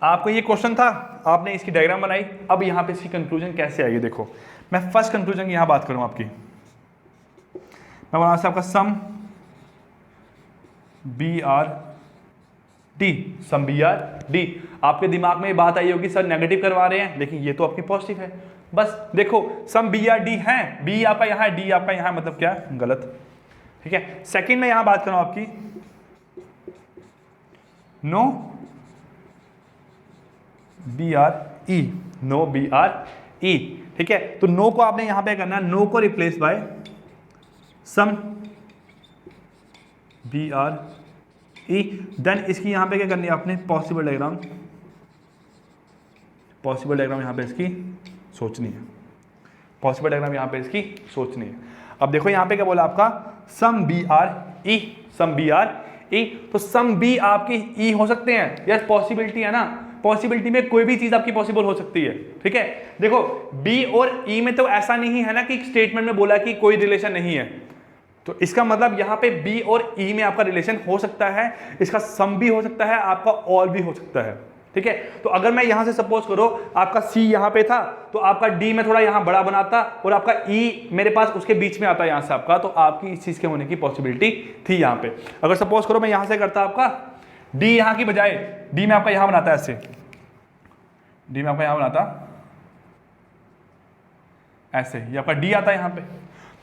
आपको ये क्वेश्चन था, आपने इसकी डायग्राम बनाई, अब यहाँ पे इसकी कंक्लूजन कैसे आएगी। देखो मैं फर्स्ट कंक्लूजन की यहाँ बात करूँ आपकी, मैं बना आपका some B are D, some B are D. आपके दिमाग में ये बात आई होगी सर नेगेटिव करवा रहे हैं, लेकिन ये तो आपकी पॉजिटिव है। बस देखो सम बी आर डी है, बी आपका यहाँ है, डी आपका यहाँ, मतलब क्या गलत, ठीक है। सेकंड में यहाँ बात करूँ आपकी no B are E, no B are E, ठीक है। तो नो को आपने यहां पे करना है, नो को replace by some B are E. Then इसकी यहां पे क्या करनी है आपने, पॉसिबल डायग्राम, पॉसिबल डायग्राम यहां पे इसकी सोचनी है, पॉसिबल डायग्राम यहां पे इसकी सोचनी है। अब देखो यहां पे क्या बोला आपका, some B are E, some B are E. तो सम बी आपकी ई हो सकते हैं, यस पॉसिबिलिटी है ना, पॉसिबिलिटी में कोई भी चीज आपकी पॉसिबल हो सकती है, ठीक है। देखो बी और ई में तो ऐसा नहीं है ना कि स्टेटमेंट में बोला कि कोई रिलेशन नहीं है, तो इसका मतलब यहां पे बी और ई में आपका रिलेशन हो सकता है, इसका सम भी हो सकता है, आपका ऑल भी हो सकता है, ठीक है। तो अगर मैं यहां से सपोज करो आपका सी यहां पे था, तो आपका डी में थोड़ा यहां बड़ा बनाता और आपका ई मेरे पास उसके बीच में आता यहां से आपका, तो आपकी इस चीज के होने की पॉसिबिलिटी थी यहां पे। अगर सपोज करो मैं यहां से करता आपका डी यहां की बजाय, डी में आपका यहां बनाता ऐसे, डी में आपका यहां बनाता ऐसे, ये आपका डी आता है यहां पे।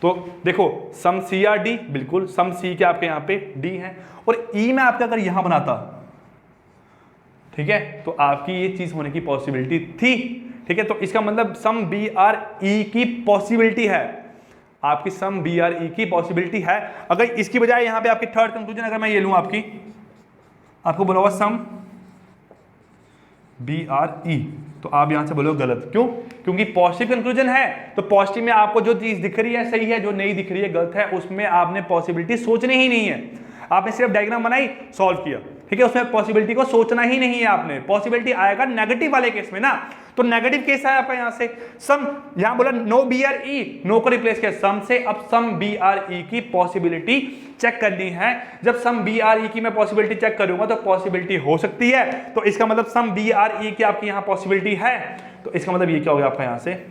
तो देखो सम सी आर डी, बिल्कुल सम सी के आपके यहां पे डी है, और ई में आपका अगर यहां बनाता, ठीक है, तो आपकी ये चीज होने की पॉसिबिलिटी थी, ठीक है। तो इसका मतलब सम बी आर ई की पॉसिबिलिटी है, आपकी सम बी आर ई की पॉसिबिलिटी है। अगर इसकी बजाय यहां पे आपकी थर्ड कंक्लूजन अगर मैं ये लूं, आपको बोला हुआ सम बी आर ई, तो आप यहां से बोलो गलत। क्यों? क्योंकि पॉजिटिव कंक्लूजन है, तो पॉजिटिव में आपको जो चीज दिख रही है सही है, जो नहीं दिख रही है गलत है, उसमें आपने पॉसिबिलिटी सोचनी ही नहीं है, आपने सिर्फ डायग्राम बनाई, सॉल्व किया, ठीक है। उसमें पॉसिबिलिटी को सोचना ही नहीं है आपने। पॉसिबिलिटी आएगा नेगेटिव वाले केस में ना, तो नेगेटिव केस है आपका यहां से सम, यहां बोला no B are E, no को रिप्लेस किया सम से, अब सम बी आर ई की पॉसिबिलिटी चेक करनी है। जब सम बी आर ई की मैं पॉसिबिलिटी चेक करूंगा तो पॉसिबिलिटी हो सकती है, तो इसका मतलब सम बी आर ई की आपकी यहां पॉसिबिलिटी है, तो इसका मतलब ये क्या हो गया आपका यहां से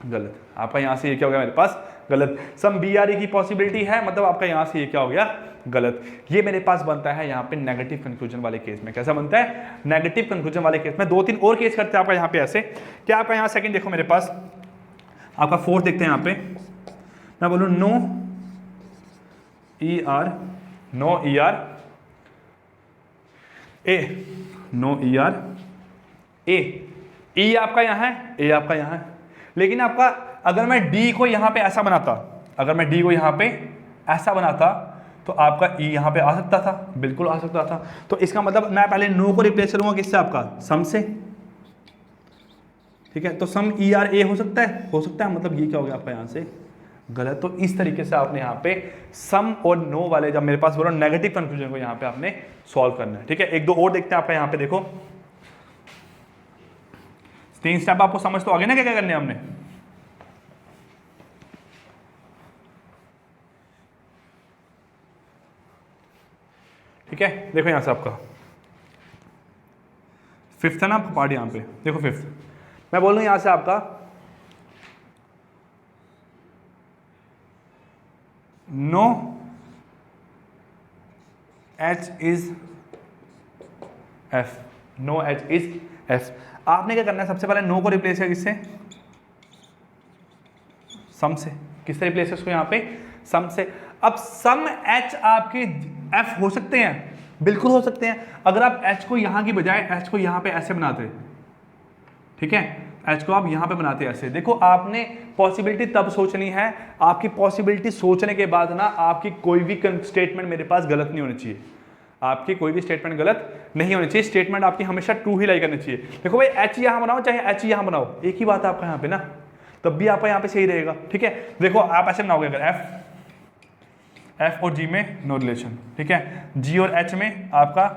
गलत, आपका यहां से ये क्या हो गया मेरे पास गलत। सम बी आर ई की पॉसिबिलिटी है, मतलब आपका यहां से ये क्या हो गया गलत। ये मेरे पास बनता है यहाँ पे नेगेटिव कंक्लूजन वाले केस में। कैसा बनता है? नेगेटिव कंक्लूजन वाले केस में। दो तीन और केस करते हैं आपका यहाँ पे ऐसे। क्या आपका यहाँ सेकंड देखो मेरे पास, आपका फोर्थ देखते हैं यहाँ पे, मैं बोलूँ no E are, no E are A, no E are A, E आपका यहाँ है, A आपका यहाँ है, लेकिन आपका अगर मैं D को यहाँ पे ऐसा बनाता, अगर मैं D को यहाँ पे ऐसा बनाता तो आपका E यहाँ पे आ सकता था, बिल्कुल आ सकता था। तो इसका मतलब मैं पहले नो को रिप्लेस करूंगा किससे, आपका सम से, ठीक है। तो सम ERA हो सकता है, हो सकता है, मतलब ये क्या हो गया आपका यहाँ से गलत। तो इस तरीके से आपने यहाँ पे सम और नो वाले जब मेरे पास बोलो नेगेटिव कंफ्यूजन को यहाँ पे आपने सॉल्व करना है, ठीक है। एक दो और देखते हैं आपका यहाँ पे, देखो 3 स्टेप आपको समझ तो आ गए ना क्या क्या करने हमने। ठीक है, देखो यहां से आपका 5th है ना पार्ट, यहां पे देखो 5th मैं बोल रहा हूं यहां से आपका no H is F, no H is F। आपने क्या करना है, सबसे पहले नो को रिप्लेस किया किससे, सम से। किससे रिप्लेस है उसको यहाँ पे, सम से। अब सम H आपके F हो सकते हैं, बिल्कुल हो सकते हैं। अगर आप H को यहाँ की बजाय H को यहाँ पे ऐसे बनाते, ठीक है, H को आप यहाँ पे बनाते ऐसे, देखो आपने पॉसिबिलिटी तब सोचनी है, आपकी पॉसिबिलिटी सोचने के बाद ना आपकी कोई भी स्टेटमेंट मेरे पास गलत नहीं होनी चाहिए, आपकी कोई भी स्टेटमेंट गलत नहीं होनी चाहिए, स्टेटमेंट आपकी हमेशा ट्रू ही लाई करनी चाहिए। देखो भाई H यहाँ बनाओ चाहे H यहाँ बनाओ, एक ही बात है आपका यहाँ पे ना, तब भी आपका यहाँ पे सही रहेगा, ठीक है। देखो आप ऐसे बनाओगे, अगर F और G में नो रिलेशन, ठीक है, G और H में आपका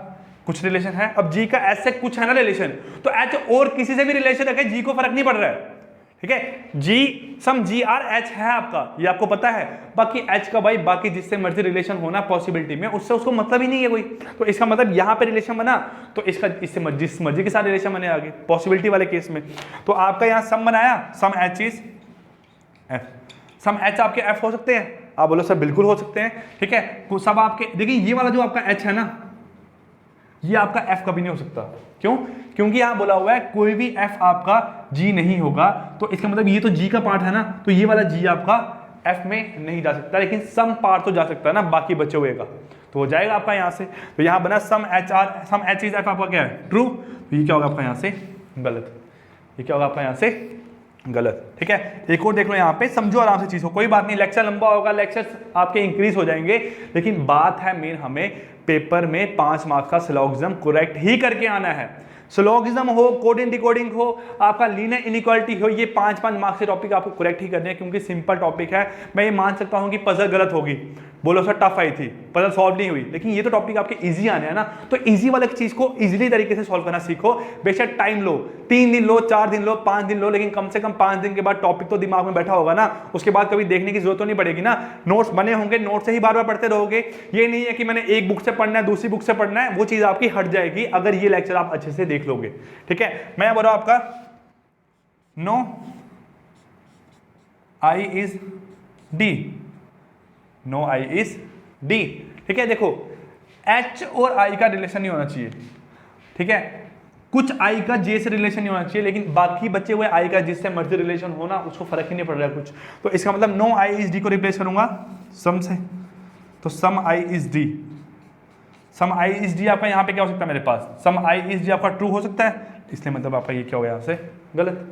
कुछ रिलेशन है। अब G का H से कुछ है ना रिलेशन, तो H और किसी से भी रिलेशन रखे G को फर्क नहीं पड़ रहा है, ठीक है। G सम G R H है आपका, ये आपको पता है। बाकी H का भाई बाकी जिससे मर्जी रिलेशन होना पॉसिबिलिटी में, उससे उसको मतलब ही नहीं है कोई। तो इसका मतलब यहाँ पे रिलेशन बना तो इसका इससे जिस मर्जी के साथ रिलेशन बने आगे पॉसिबिलिटी वाले केस में। तो आपका यहाँ सम बनाया, some H is F, some H आपके F हो सकते हैं, आप बोलो सर बिल्कुल हो सकते हैं, ठीक है। सब आपके देखिए ये वाला जो आपका H है ना, ये आपका F कभी नहीं हो सकता, क्यों, क्योंकि यहां बोला हुआ है कोई भी F आपका G नहीं होगा, तो इसका मतलब ये तो G का पार्ट है ना, तो ये वाला G आपका F में नहीं जा सकता, लेकिन सम पार्ट तो जा सकता है ना बाकी बचे हुए का, तो हो जाएगा आपका यहां से। तो यहां बना सम H इज F आपका क्या है, ट्रू, तो ये क्या होगा आपका यहां से गलत, ये क्या होगा आपका यहां से गलत, ठीक है। एक और देख लो यहाँ पे, समझो आराम से चीज को, कोई बात नहीं, लेक्चर लंबा होगा, लेक्चर्स आपके इंक्रीज हो जाएंगे, लेकिन बात है मेन हमें पेपर में 5 मार्क्स का सिलोगिज्म करेक्ट ही करके आना है। सिलोगिज्म हो, कोडिंग डिकोडिंग हो, आपका लीनियर इनइक्वालिटी हो, ये 5-5 मार्क्स के टॉपिक आपको करेक्ट ही करने हैं, क्योंकि सिंपल टॉपिक है। मैं ये मान सकता हूँ कि पजल गलत होगी, बोलो सर टफ आई थी, पजल सॉल्व नहीं हुई, लेकिन ये तो टॉपिक आपके इजी आने हैं ना, तो इजी वाले चीज को इजीली तरीके से सॉल्व करना सीखो। बेशक टाइम लो, 3 दिन लो, 4 दिन लो, 5 दिन लो, लेकिन कम से कम 5 दिन के बाद टॉपिक तो दिमाग में बैठा होगा ना, उसके बाद कभी देखने की जरूरत तो नहीं पड़ेगी ना। नोट्स बने होंगे, नोट से ही बार बार पढ़ते रहोगे, ये नहीं है कि मैंने एक बुक से पढ़ना है दूसरी बुक से पढ़ना है, वो चीज आपकी हट जाएगी अगर ये लेक्चर आप अच्छे से देख लोगे, ठीक है। मैं बोल रहा हूं आपका no I is D, no I is D, ठीक है। देखो H और I का रिलेशन नहीं होना चाहिए, ठीक है, कुछ I का J से रिलेशन नहीं होना चाहिए, लेकिन बाकी बचे हुए I का जिससे मर्जी रिलेशन होना उसको फर्क ही नहीं पड़ रहा है कुछ। तो इसका मतलब नो I इज D को रिप्लेस करूंगा सम से, तो some I is D, some I is D आपका यहाँ पे क्या हो सकता है मेरे पास, सम I इज D आपका ट्रू हो सकता है, इसलिए मतलब आपका ये क्या हो गया यहाँ से गलत,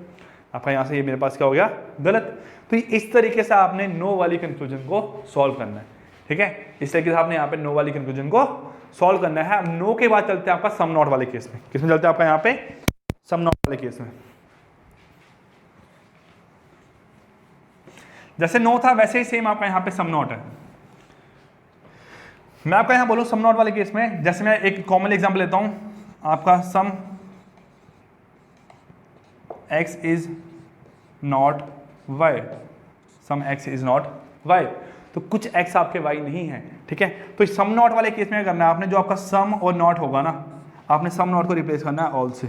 आपका यहाँ से ये मेरे पास क्या हो गया गलत। तो इस तरीके से आपने नो वाली कंक्लूजन को सॉल्व करना है, ठीक है, इस तरीके से आपने यहाँ पे नो वाली कंक्लूजन को सॉल्व करना है। अब नो के बाद चलते हैं आपका सम नॉट वाले केस में, किसमें चलते हैं आपका यहाँ पे सम नॉट वाले केस में। जैसे नो था वैसे ही सेम आपका यहाँ पे सम नॉट है। मैं आपका यहाँ बोलूँ सम नॉट वाले केस में, जैसे मैं एक कॉमन एग्जाम्पल लेता हूँ, आपका some x is not y, some x is not y, तो कुछ x आपके y नहीं है, ठीक है। तो सम नॉट वाले केस में क्या करना है आपने, जो आपका सम और नॉट होगा ना, आपने सम नॉट को रिप्लेस करना है ऑल से,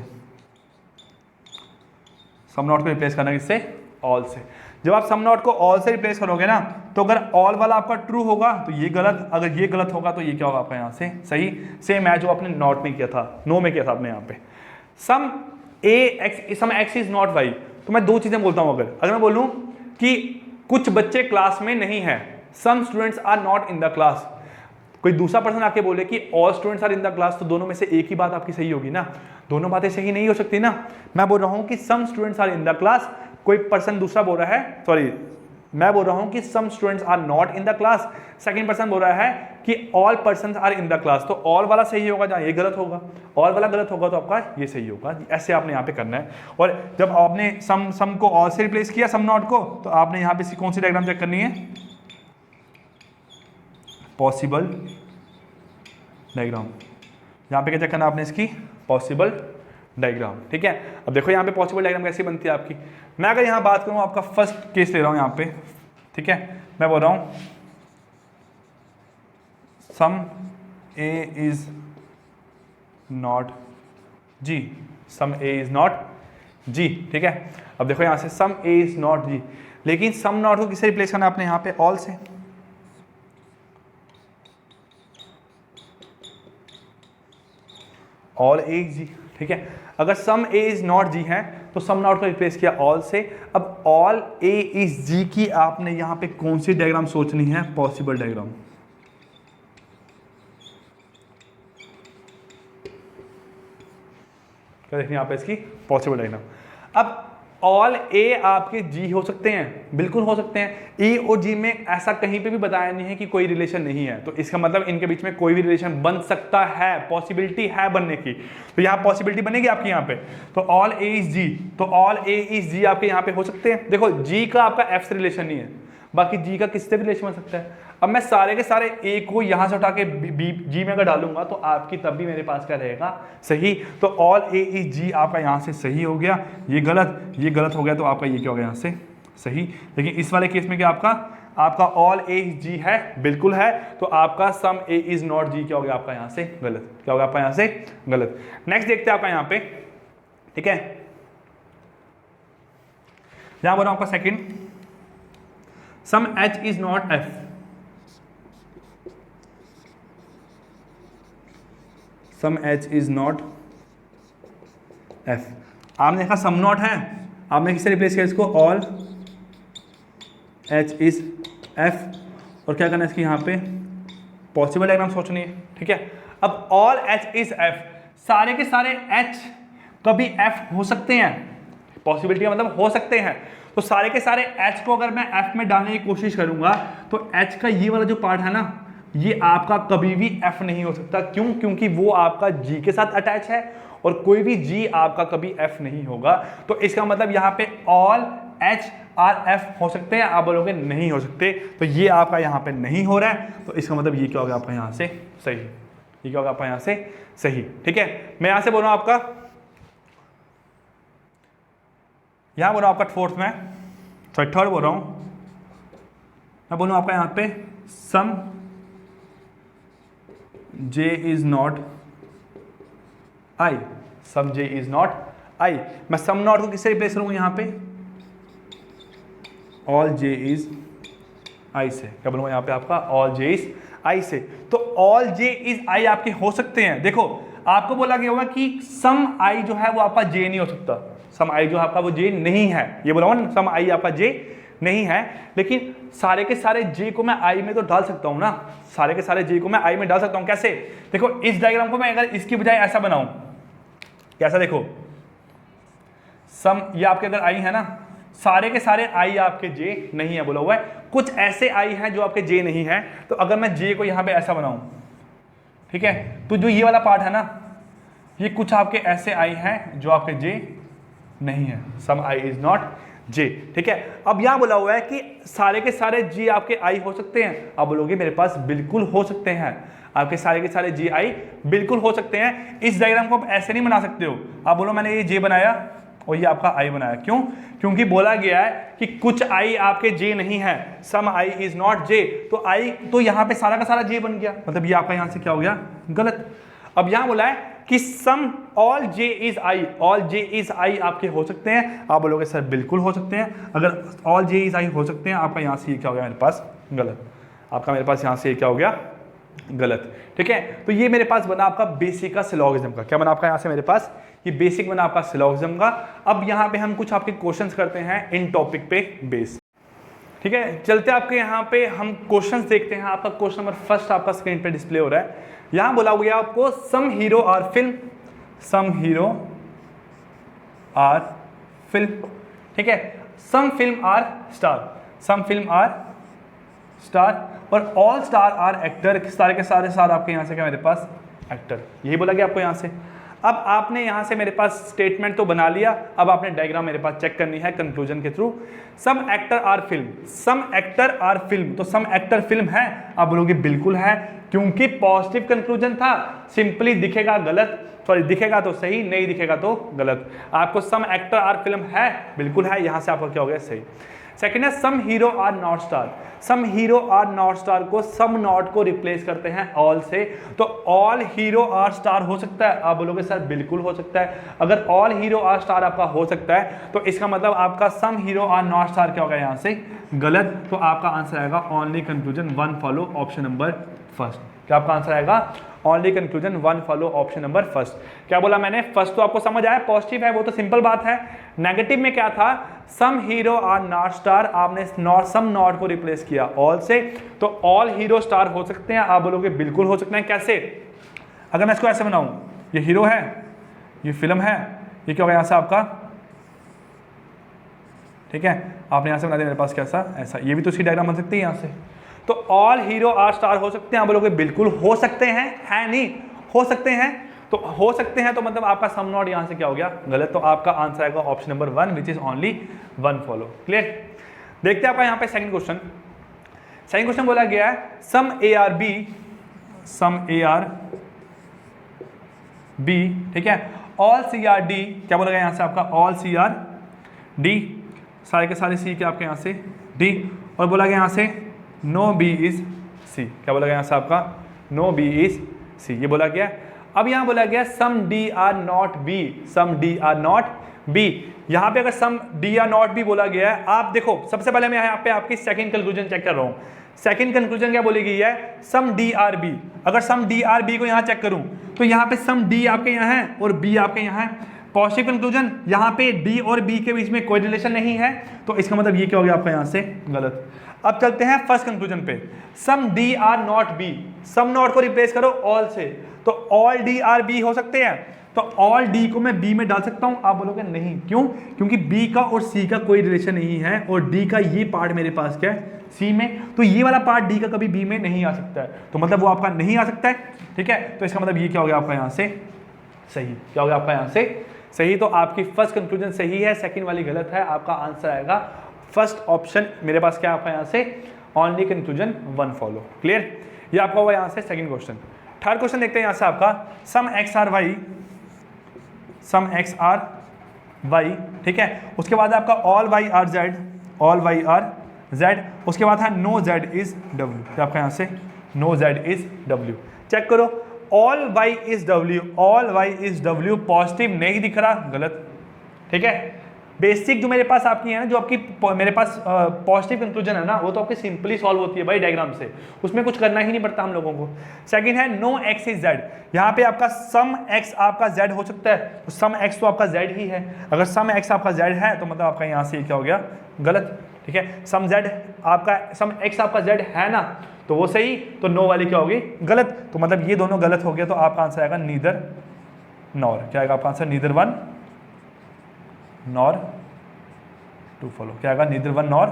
सम नॉट को रिप्लेस करना है किससे, ऑल से। जब आप सम नॉट को ऑल से रिप्लेस करोगे ना, तो अगर ऑल वाला आपका ट्रू होगा तो ये गलत, अगर ये गलत होगा तो ये क्या होगा आपका यहाँ से सही। सेम है जो आपने नॉट में किया था, नो में किया था आपने यहाँ पे। सम x इज नॉट y, तो मैं 2 चीजें बोलता हूं, अगर मैं बोलूं कि कुछ बच्चे क्लास में नहीं है, some students are not in the class, कोई दूसरा पर्सन आके बोले कि all students are in the class, तो दोनों में से एक ही बात आपकी सही होगी ना। दोनों बातें सही नहीं हो सकती ना। मैं बोल रहा हूं कि some students are in the class, कोई पर्सन दूसरा बोल रहा है, सॉरी मैं बोल रहा हूं कि some students are not in the class, second person बोल रहा है कि all persons are in the class. तो ऑल वाला सही होगा जहां ये गलत होगा, ऑल वाला गलत होगा तो आपका ये सही होगा। ऐसे आपने यहाँ पे करना है। और जब आपने सम को ऑल से रिप्लेस किया, सम नॉट को, तो आपने यहाँ पे कौन सी डायग्राम चेक करनी है, पॉसिबल डायग्राम। यहाँ पे क्या चेक करना आपने इसकी, पॉसिबल डायग्राम। ठीक है, अब देखो यहाँ पे पॉसिबल डायग्राम कैसी बनती है आपकी। मैं अगर यहाँ बात करूँ, आपका फर्स्ट केस ले रहा हूँ यहाँ पे, ठीक है, मैं बोल रहा हूँ some A is not G, some A is not G. ठीक है, अब देखो यहाँ से सम ए इज नॉट जी, लेकिन सम नॉट को किससे रिप्लेस करना है आपने यहाँ पे, ऑल से। ऑल ए इज जी। ठीक है, अगर सम ए इज नॉट जी है तो सम नॉट को रिप्लेस किया ऑल से। अब ऑल ए इज जी की आपने यहां पे कौन सी डायग्राम सोचनी है, पॉसिबल डायग्राम। क्या देखनी है आप इसकी, पॉसिबल डायग्राम। अब ऑल ए आपके जी हो सकते हैं, बिल्कुल हो सकते हैं। ए और जी में ऐसा कहीं पे भी बताया नहीं है कि कोई रिलेशन नहीं है, तो इसका मतलब इनके बीच में कोई भी रिलेशन बन सकता है, पॉसिबिलिटी है बनने की। तो यहाँ पॉसिबिलिटी बनेगी आपकी यहाँ पे, तो ऑल ए इज जी, तो ऑल ए इज जी आपके यहाँ पे हो सकते हैं। देखो जी का आपका एफ से रिलेशन नहीं है, बाकी जी का किससे भी रिलेशन बन सकता है। अब मैं सारे के सारे ए को यहां से उठा के बी जी में अगर डालूंगा तो आपकी तब भी मेरे पास क्या रहेगा, सही। तो ऑल ए इज जी आपका यहां से सही हो गया, ये गलत हो गया, तो आपका ये क्या हो गया यहां से सही। लेकिन इस वाले केस में क्या आपका ऑल ए इज जी है, बिल्कुल है, तो आपका सम ए इज नॉट जी क्या हो गया आपका यहां से गलत, क्या हो गया आपका यहां से गलत। नेक्स्ट देखते हैं आपका यहां पे, ठीक है, यहां बोला आपका second, some H is not F. Some H is not F. आपने देखा सम नॉट है, आपने किससे रिप्लेस किया इसको, ऑल एच इज एफ, और क्या करना है इसकी यहाँ पे पॉसिबल डायग्राम सोचनी है। ठीक है, अब ऑल एच इज एफ, सारे के सारे एच कभी एफ हो सकते हैं, पॉसिबिलिटी का मतलब हो सकते हैं। तो सारे के सारे एच को अगर मैं एफ में डालने की कोशिश करूंगा तो एच का ये वाला जो पार्ट है ना, ये आपका कभी भी एफ नहीं हो सकता। क्यों? क्योंकि वो आपका जी के साथ अटैच है और कोई भी जी आपका कभी एफ नहीं होगा। तो इसका मतलब यहाँ पे ऑल एच आर एफ हो सकते हैं, आप बोलोगे नहीं हो सकते, तो ये आपका यहाँ पे नहीं हो रहा है, तो इसका मतलब ये क्या होगा आपका यहाँ से सही, ये क्या होगा आपका यहाँ से सही। ठीक है, मैं यहाँ से बोल रहा हूँ आपका, यहाँ बोल रहा हूँ आपका फोर्थ में, सॉरी थर्ड बोल रहा हूँ, मैं बोलूँ आपका यहाँ पे some J is not I, some J is not I। मैं सम नॉट को किससे रिप्लेस करूंगा यहाँ पे, ऑल J इज I से। क्या बोलूंगा यहाँ पे आपका ऑल J इज I से। तो ऑल J इज I आपके हो सकते हैं। देखो आपको बोला गया होगा कि सम I जो है वो आपका J नहीं हो सकता, सम I जो आपका वो J नहीं है, ये बोला ना सम I आपका J नहीं है, लेकिन सारे के सारे J को मैं I में तो डाल सकता हूं ना, सारे के सारे J को मैं I में डाल सकता हूं। कैसे? देखो इस डायग्राम को मैं अगर इसकी बजाय ऐसा बनाऊं, कैसा, देखो सम ये आपके अगर I है ना, सारे के सारे I आपके J नहीं है बोला हुआ है, कुछ ऐसे I हैं जो आपके J नहीं है। तो अगर मैं J को यहां पे ऐसा बनाऊं, ठीक है, तो जो ये वाला पार्ट है ना, ये कुछ आपके ऐसे I हैं जो आपके J नहीं है, सम I इज नॉट J। ठीक है, अब यहां बोला हुआ है कि सारे के सारे J आपके I हो सकते हैं, आप बोलोगे मेरे पास बिल्कुल हो सकते हैं, आपके सारे के सारे J I बिल्कुल हो सकते हैं। इस डायग्राम को आप ऐसे नहीं बना सकते हो, आप बोलो मैंने ये J बनाया और ये आपका I बनाया, क्यों? क्योंकि बोला गया है कि कुछ I आपके J नहीं है, सम I इज नॉट J, तो I तो यहाँ पे सारा का सारा J बन गया, मतलब ये आपका यहाँ से क्या हो गया गलत। अब यहाँ बोला है कि some all J is I, all J is I आपके हो सकते हैं, आप बोलोगे सर बिल्कुल हो सकते हैं। अगर ऑल J इज I हो सकते हैं, आपका यहाँ से ये क्या हो गया मेरे पास गलत, आपका मेरे पास यहाँ से ये क्या हो गया गलत। ठीक है, तो ये मेरे पास बना आपका बेसिक का सिलोगिज्म का, क्या बना आपका यहाँ से मेरे पास ये बेसिक बना आपका सिलोगिज्म का। अब यहाँ पे हम कुछ आपके क्वेश्चंस करते हैं इन टॉपिक पे बेस। ठीक है, चलते आपके यहाँ पे हम क्वेश्चंस देखते हैं। आपका क्वेश्चन नंबर फर्स्ट आपका स्क्रीन पे डिस्प्ले हो रहा है। यहाँ बोला गया आपको सम हीरो और film some hero are film, ठीक है, some film are star, some film are star, और ऑल स्टार आर एक्टर, सारे के सारे स्टार आपके यहाँ से क्या मेरे पास एक्टर, यही बोला गया आपको यहाँ से। अब आपने यहाँ से मेरे पास स्टेटमेंट तो बना लिया, अब आपने डायग्राम मेरे पास चेक करनी है कंक्लूजन के through. Some actor are film, some actor are film, तो सम एक्टर फिल्म है, आप बोलोगे बिल्कुल है, क्योंकि पॉजिटिव कंक्लूजन था, सिंपली दिखेगा गलत, सॉरी दिखेगा तो सही, नहीं दिखेगा तो गलत। आपको सम एक्टर आर फिल्म है, बिल्कुल है, यहाँ से आपको क्या हो गया सही। सेकेंड है some hero are not star, some hero are not star को सम नॉट को रिप्लेस करते हैं ऑल से, तो ऑल हीरो आर स्टार हो सकता है, आप बोलोगे सर बिल्कुल हो सकता है। अगर ऑल हीरो आर स्टार आपका हो सकता है तो इसका मतलब आपका सम हीरो आर नॉट स्टार क्या होगा यहाँ से गलत, तो आपका आंसर आएगा only conclusion one follow option number first. क्या आपका आंसर आएगा only conclusion one follow option number first. क्या बोला मैंने, फर्स्ट तो आपको समझ आया, पॉजिटिव है वो तो सिंपल बात है। नेगेटिव में क्या था, सम हीरो आर नॉट स्टार, आपने नॉट सम नॉट को रिप्लेस किया ऑल से, तो ऑल हीरो स्टार हो सकते हैं, आप बोलोगे बिल्कुल हो सकते हैं। कैसे, अगर मैं इसको ऐसे बनाऊं, ये हीरो है, ये फिल्म है, ये क्या होगा यहाँ से आपका, ठीक है, आपने यहाँ से बना दिया मेरे पास कैसा ऐसा, ये भी तो उसकी डायग्राम बन सकती है यहाँ से, तो ऑल हीरो आर स्टार हो सकते हैं, आप बोलोगे बिल्कुल हो सकते हैं, है नहीं हो सकते हैं, तो हो सकते हैं तो मतलब आपका सम नॉट यहाँ से क्या हो गया गलत, तो आपका आंसर आएगा option number one which is only one follow. Clear, देखते हैं आपका यहाँ पे सेकंड क्वेश्चन। सेकंड क्वेश्चन बोला गया है some A are B, some A are B, ठीक है, ऑल सी आर डी, क्या बोला गया यहाँ से आपका ऑल सी आर डी, सारे के सारे सी के आपके यहाँ से डी, और बोला गया यहाँ से नो बी इज सी, क्या बोला गया यहाँ से आपका नो बी इज सी, ये बोला गया। अब यहाँ बोला गया some D are not B, some D are not B, यहाँ पे अगर some D are not B बोला गया है, आप देखो सबसे पहले मैं यहाँ पे आपकी सेकंड कंक्लूजन चेक कर रहा हूँ। सेकंड कंक्लूजन क्या बोली गई है, सम डी आर बी, अगर सम डी आर बी को यहाँ चेक करूँ तो यहाँ पे सम डी आपके यहाँ है और बी आपके यहाँ है, पॉजिटिव कंक्लूजन, यहाँ पे डी और बी के बीच में कोई रिलेशन नहीं है, तो इसका मतलब ये क्या हो गया आपका यहाँ से गलत। अब चलते हैं फर्स्ट कंक्लूजन पे, some D are not B, some not को रिप्लेस करो ऑल से, तो ऑल डी आर बी हो सकते हैं, तो ऑल डी को मैं बी में डाल सकता हूं, आप बोलोगे नहीं, क्यों, क्योंकि बी का और सी का कोई रिलेशन नहीं है, और डी का ये पार्ट मेरे पास क्या है सी में, तो ये वाला पार्ट डी का कभी बी में नहीं आ सकता है, तो मतलब वो आपका नहीं आ सकता है, ठीक है, तो इसका मतलब ये क्या हो गया आपका यहाँ से सही, क्या हो गया आपका यहाँ से सही, तो आपकी फर्स्ट कंक्लूजन सही है, सेकंड वाली गलत है, आपका आंसर आएगा फर्स्ट ऑप्शन मेरे पास क्या आपका यहाँ से only conclusion one follow. Clear, ये आपका हुआ यहाँ से सेकंड क्वेश्चन। थर्ड क्वेश्चन देखते हैं यहाँ से आपका some X are Y, some X are Y, ठीक है, उसके बाद आपका all Y are Z, all Y are Z, उसके बाद है नो जेड इज डब्ल्यू, क्या आपका यहाँ से no Z is W, check करो all Y is W, all Y is W, positive नहीं दिख रहा गलत, ठीक है, बेसिक जो मेरे पास आपकी है ना, जो आपकी मेरे पास पॉजिटिव कंक्लूजन है ना, वो तो आपकी सिंपली सॉल्व होती है भाई डायग्राम से, उसमें कुछ करना ही नहीं पड़ता हम लोगों को। सेकंड है नो एक्स इज जेड, यहाँ पे आपका सम एक्स आपका जेड हो सकता है, तो सम एक्स तो आपका जेड ही है, अगर सम एक्स आपका जेड है तो मतलब आपका यहाँ से क्या हो गया गलत, ठीक है, सम जेड आपका सम एक्स आपका जेड है ना, तो वो सही, तो नो वाली क्या होगी गलत, तो मतलब ये दोनों गलत हो गया, तो आपका आंसर आएगा नीदर नॉर, क्या आएगा आपका answer neither one nor two follow, क्या आएगा neither one nor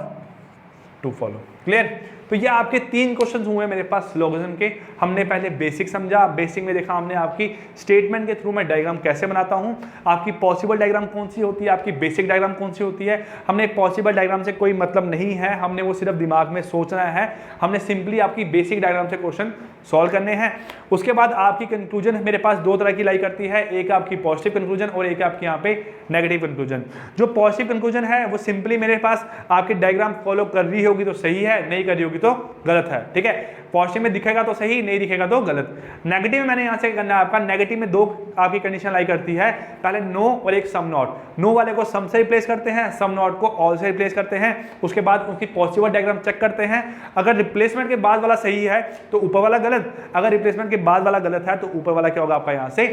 two follow. Clear, तो ये आपके तीन क्वेश्चन हुए मेरे पास लॉगरिथम के। हमने पहले बेसिक समझा, बेसिक में देखा हमने आपकी स्टेटमेंट के थ्रू मैं डायग्राम कैसे बनाता हूं, आपकी पॉसिबल डायग्राम कौन सी होती है, आपकी बेसिक डायग्राम कौन सी होती है। हमने एक पॉसिबल डायग्राम से कोई मतलब नहीं है, हमने वो सिर्फ दिमाग में सोचना है, हमने सिंपली आपकी बेसिक डायग्राम से क्वेश्चन सॉल्व करने हैं। उसके बाद आपकी कंक्लूजन मेरे पास दो तरह की लाई करती है, एक आपकी पॉजिटिव कंक्लूजन और एक आपकी यहाँ पे नेगेटिव कंक्लूजन। जो पॉजिटिव कंक्लूजन है वो सिंपली मेरे पास आपकी डायग्राम फॉलो कर रही होगी तो सही है, नहीं कर रही होगी तो गलत है, ठीक है। पॉजिटिव में दिखेगा तो सही, नहीं दिखेगा तो गलत। नेगेटिव में मैंने यहाँ से करना है आपका, नेगेटिव में दो आपकी कंडीशन लाई करती है, पहले नो और एक सम नॉट। नो वाले को सम से रिप्लेस करते हैं, सम नॉट को ऑल से रिप्लेस करते हैं, उसके बाद उसकी पॉसिबल डायग्राम चेक करते हैं। अगर रिप्लेसमेंट के बाद वाला सही है तो ऊपर वाला गलत, अगर रिप्लेसमेंट के बाद वाला गलत है तो ऊपर वाला क्या होगा आपका यहाँ से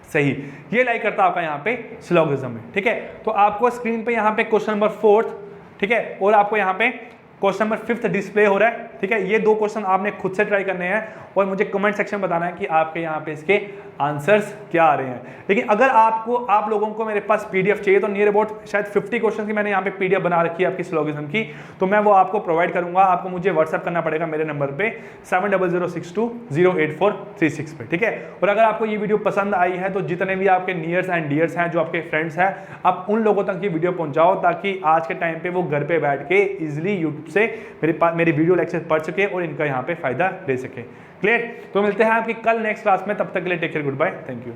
सही। ये लाई करता है आपका यहाँ पे सिलोगिज्म में, ठीक है। तो आपको स्क्रीन पे यहाँ पे क्वेश्चन नंबर 4, ठीक है, और आपको यहाँ पे क्वेश्चन नंबर 5 डिस्प्ले हो रहा है, ठीक है। ये 2 क्वेश्चन आपने खुद से ट्राई करने हैं और मुझे कमेंट सेक्शन में बताना है कि आपके यहाँ पे इसके आंसर्स क्या आ रहे हैं। लेकिन अगर आप लोगों को मेरे पास पीडीएफ चाहिए तो नियर अबाउट शायद 50 क्वेश्चन की मैंने यहाँ पे पीडीएफ बना रखी है आपकी सिलोगिज्म की, तो मैं वो आपको प्रोवाइड करूंगा। आपको मुझे व्हाट्सअप करना पड़ेगा मेरे नंबर पे 7006208436 पे, ठीक है। और अगर आपको ये वीडियो पसंद आई है तो जितने भी आपके नियर्स एंड डियर्स हैं, जो आपके फ्रेंड्स हैं, आप उन लोगों तक ये वीडियो पहुंचाओ ताकि आज के टाइम पे वो घर पे बैठ के इजिली यूट्यूब से मेरी वीडियो लेक्चर पढ़ सके और इनका यहाँ पे फायदा ले सके। क्लियर? तो मिलते हैं आपकी कल नेक्स्ट क्लास में, तब तक के लिए take care, goodbye, thank you.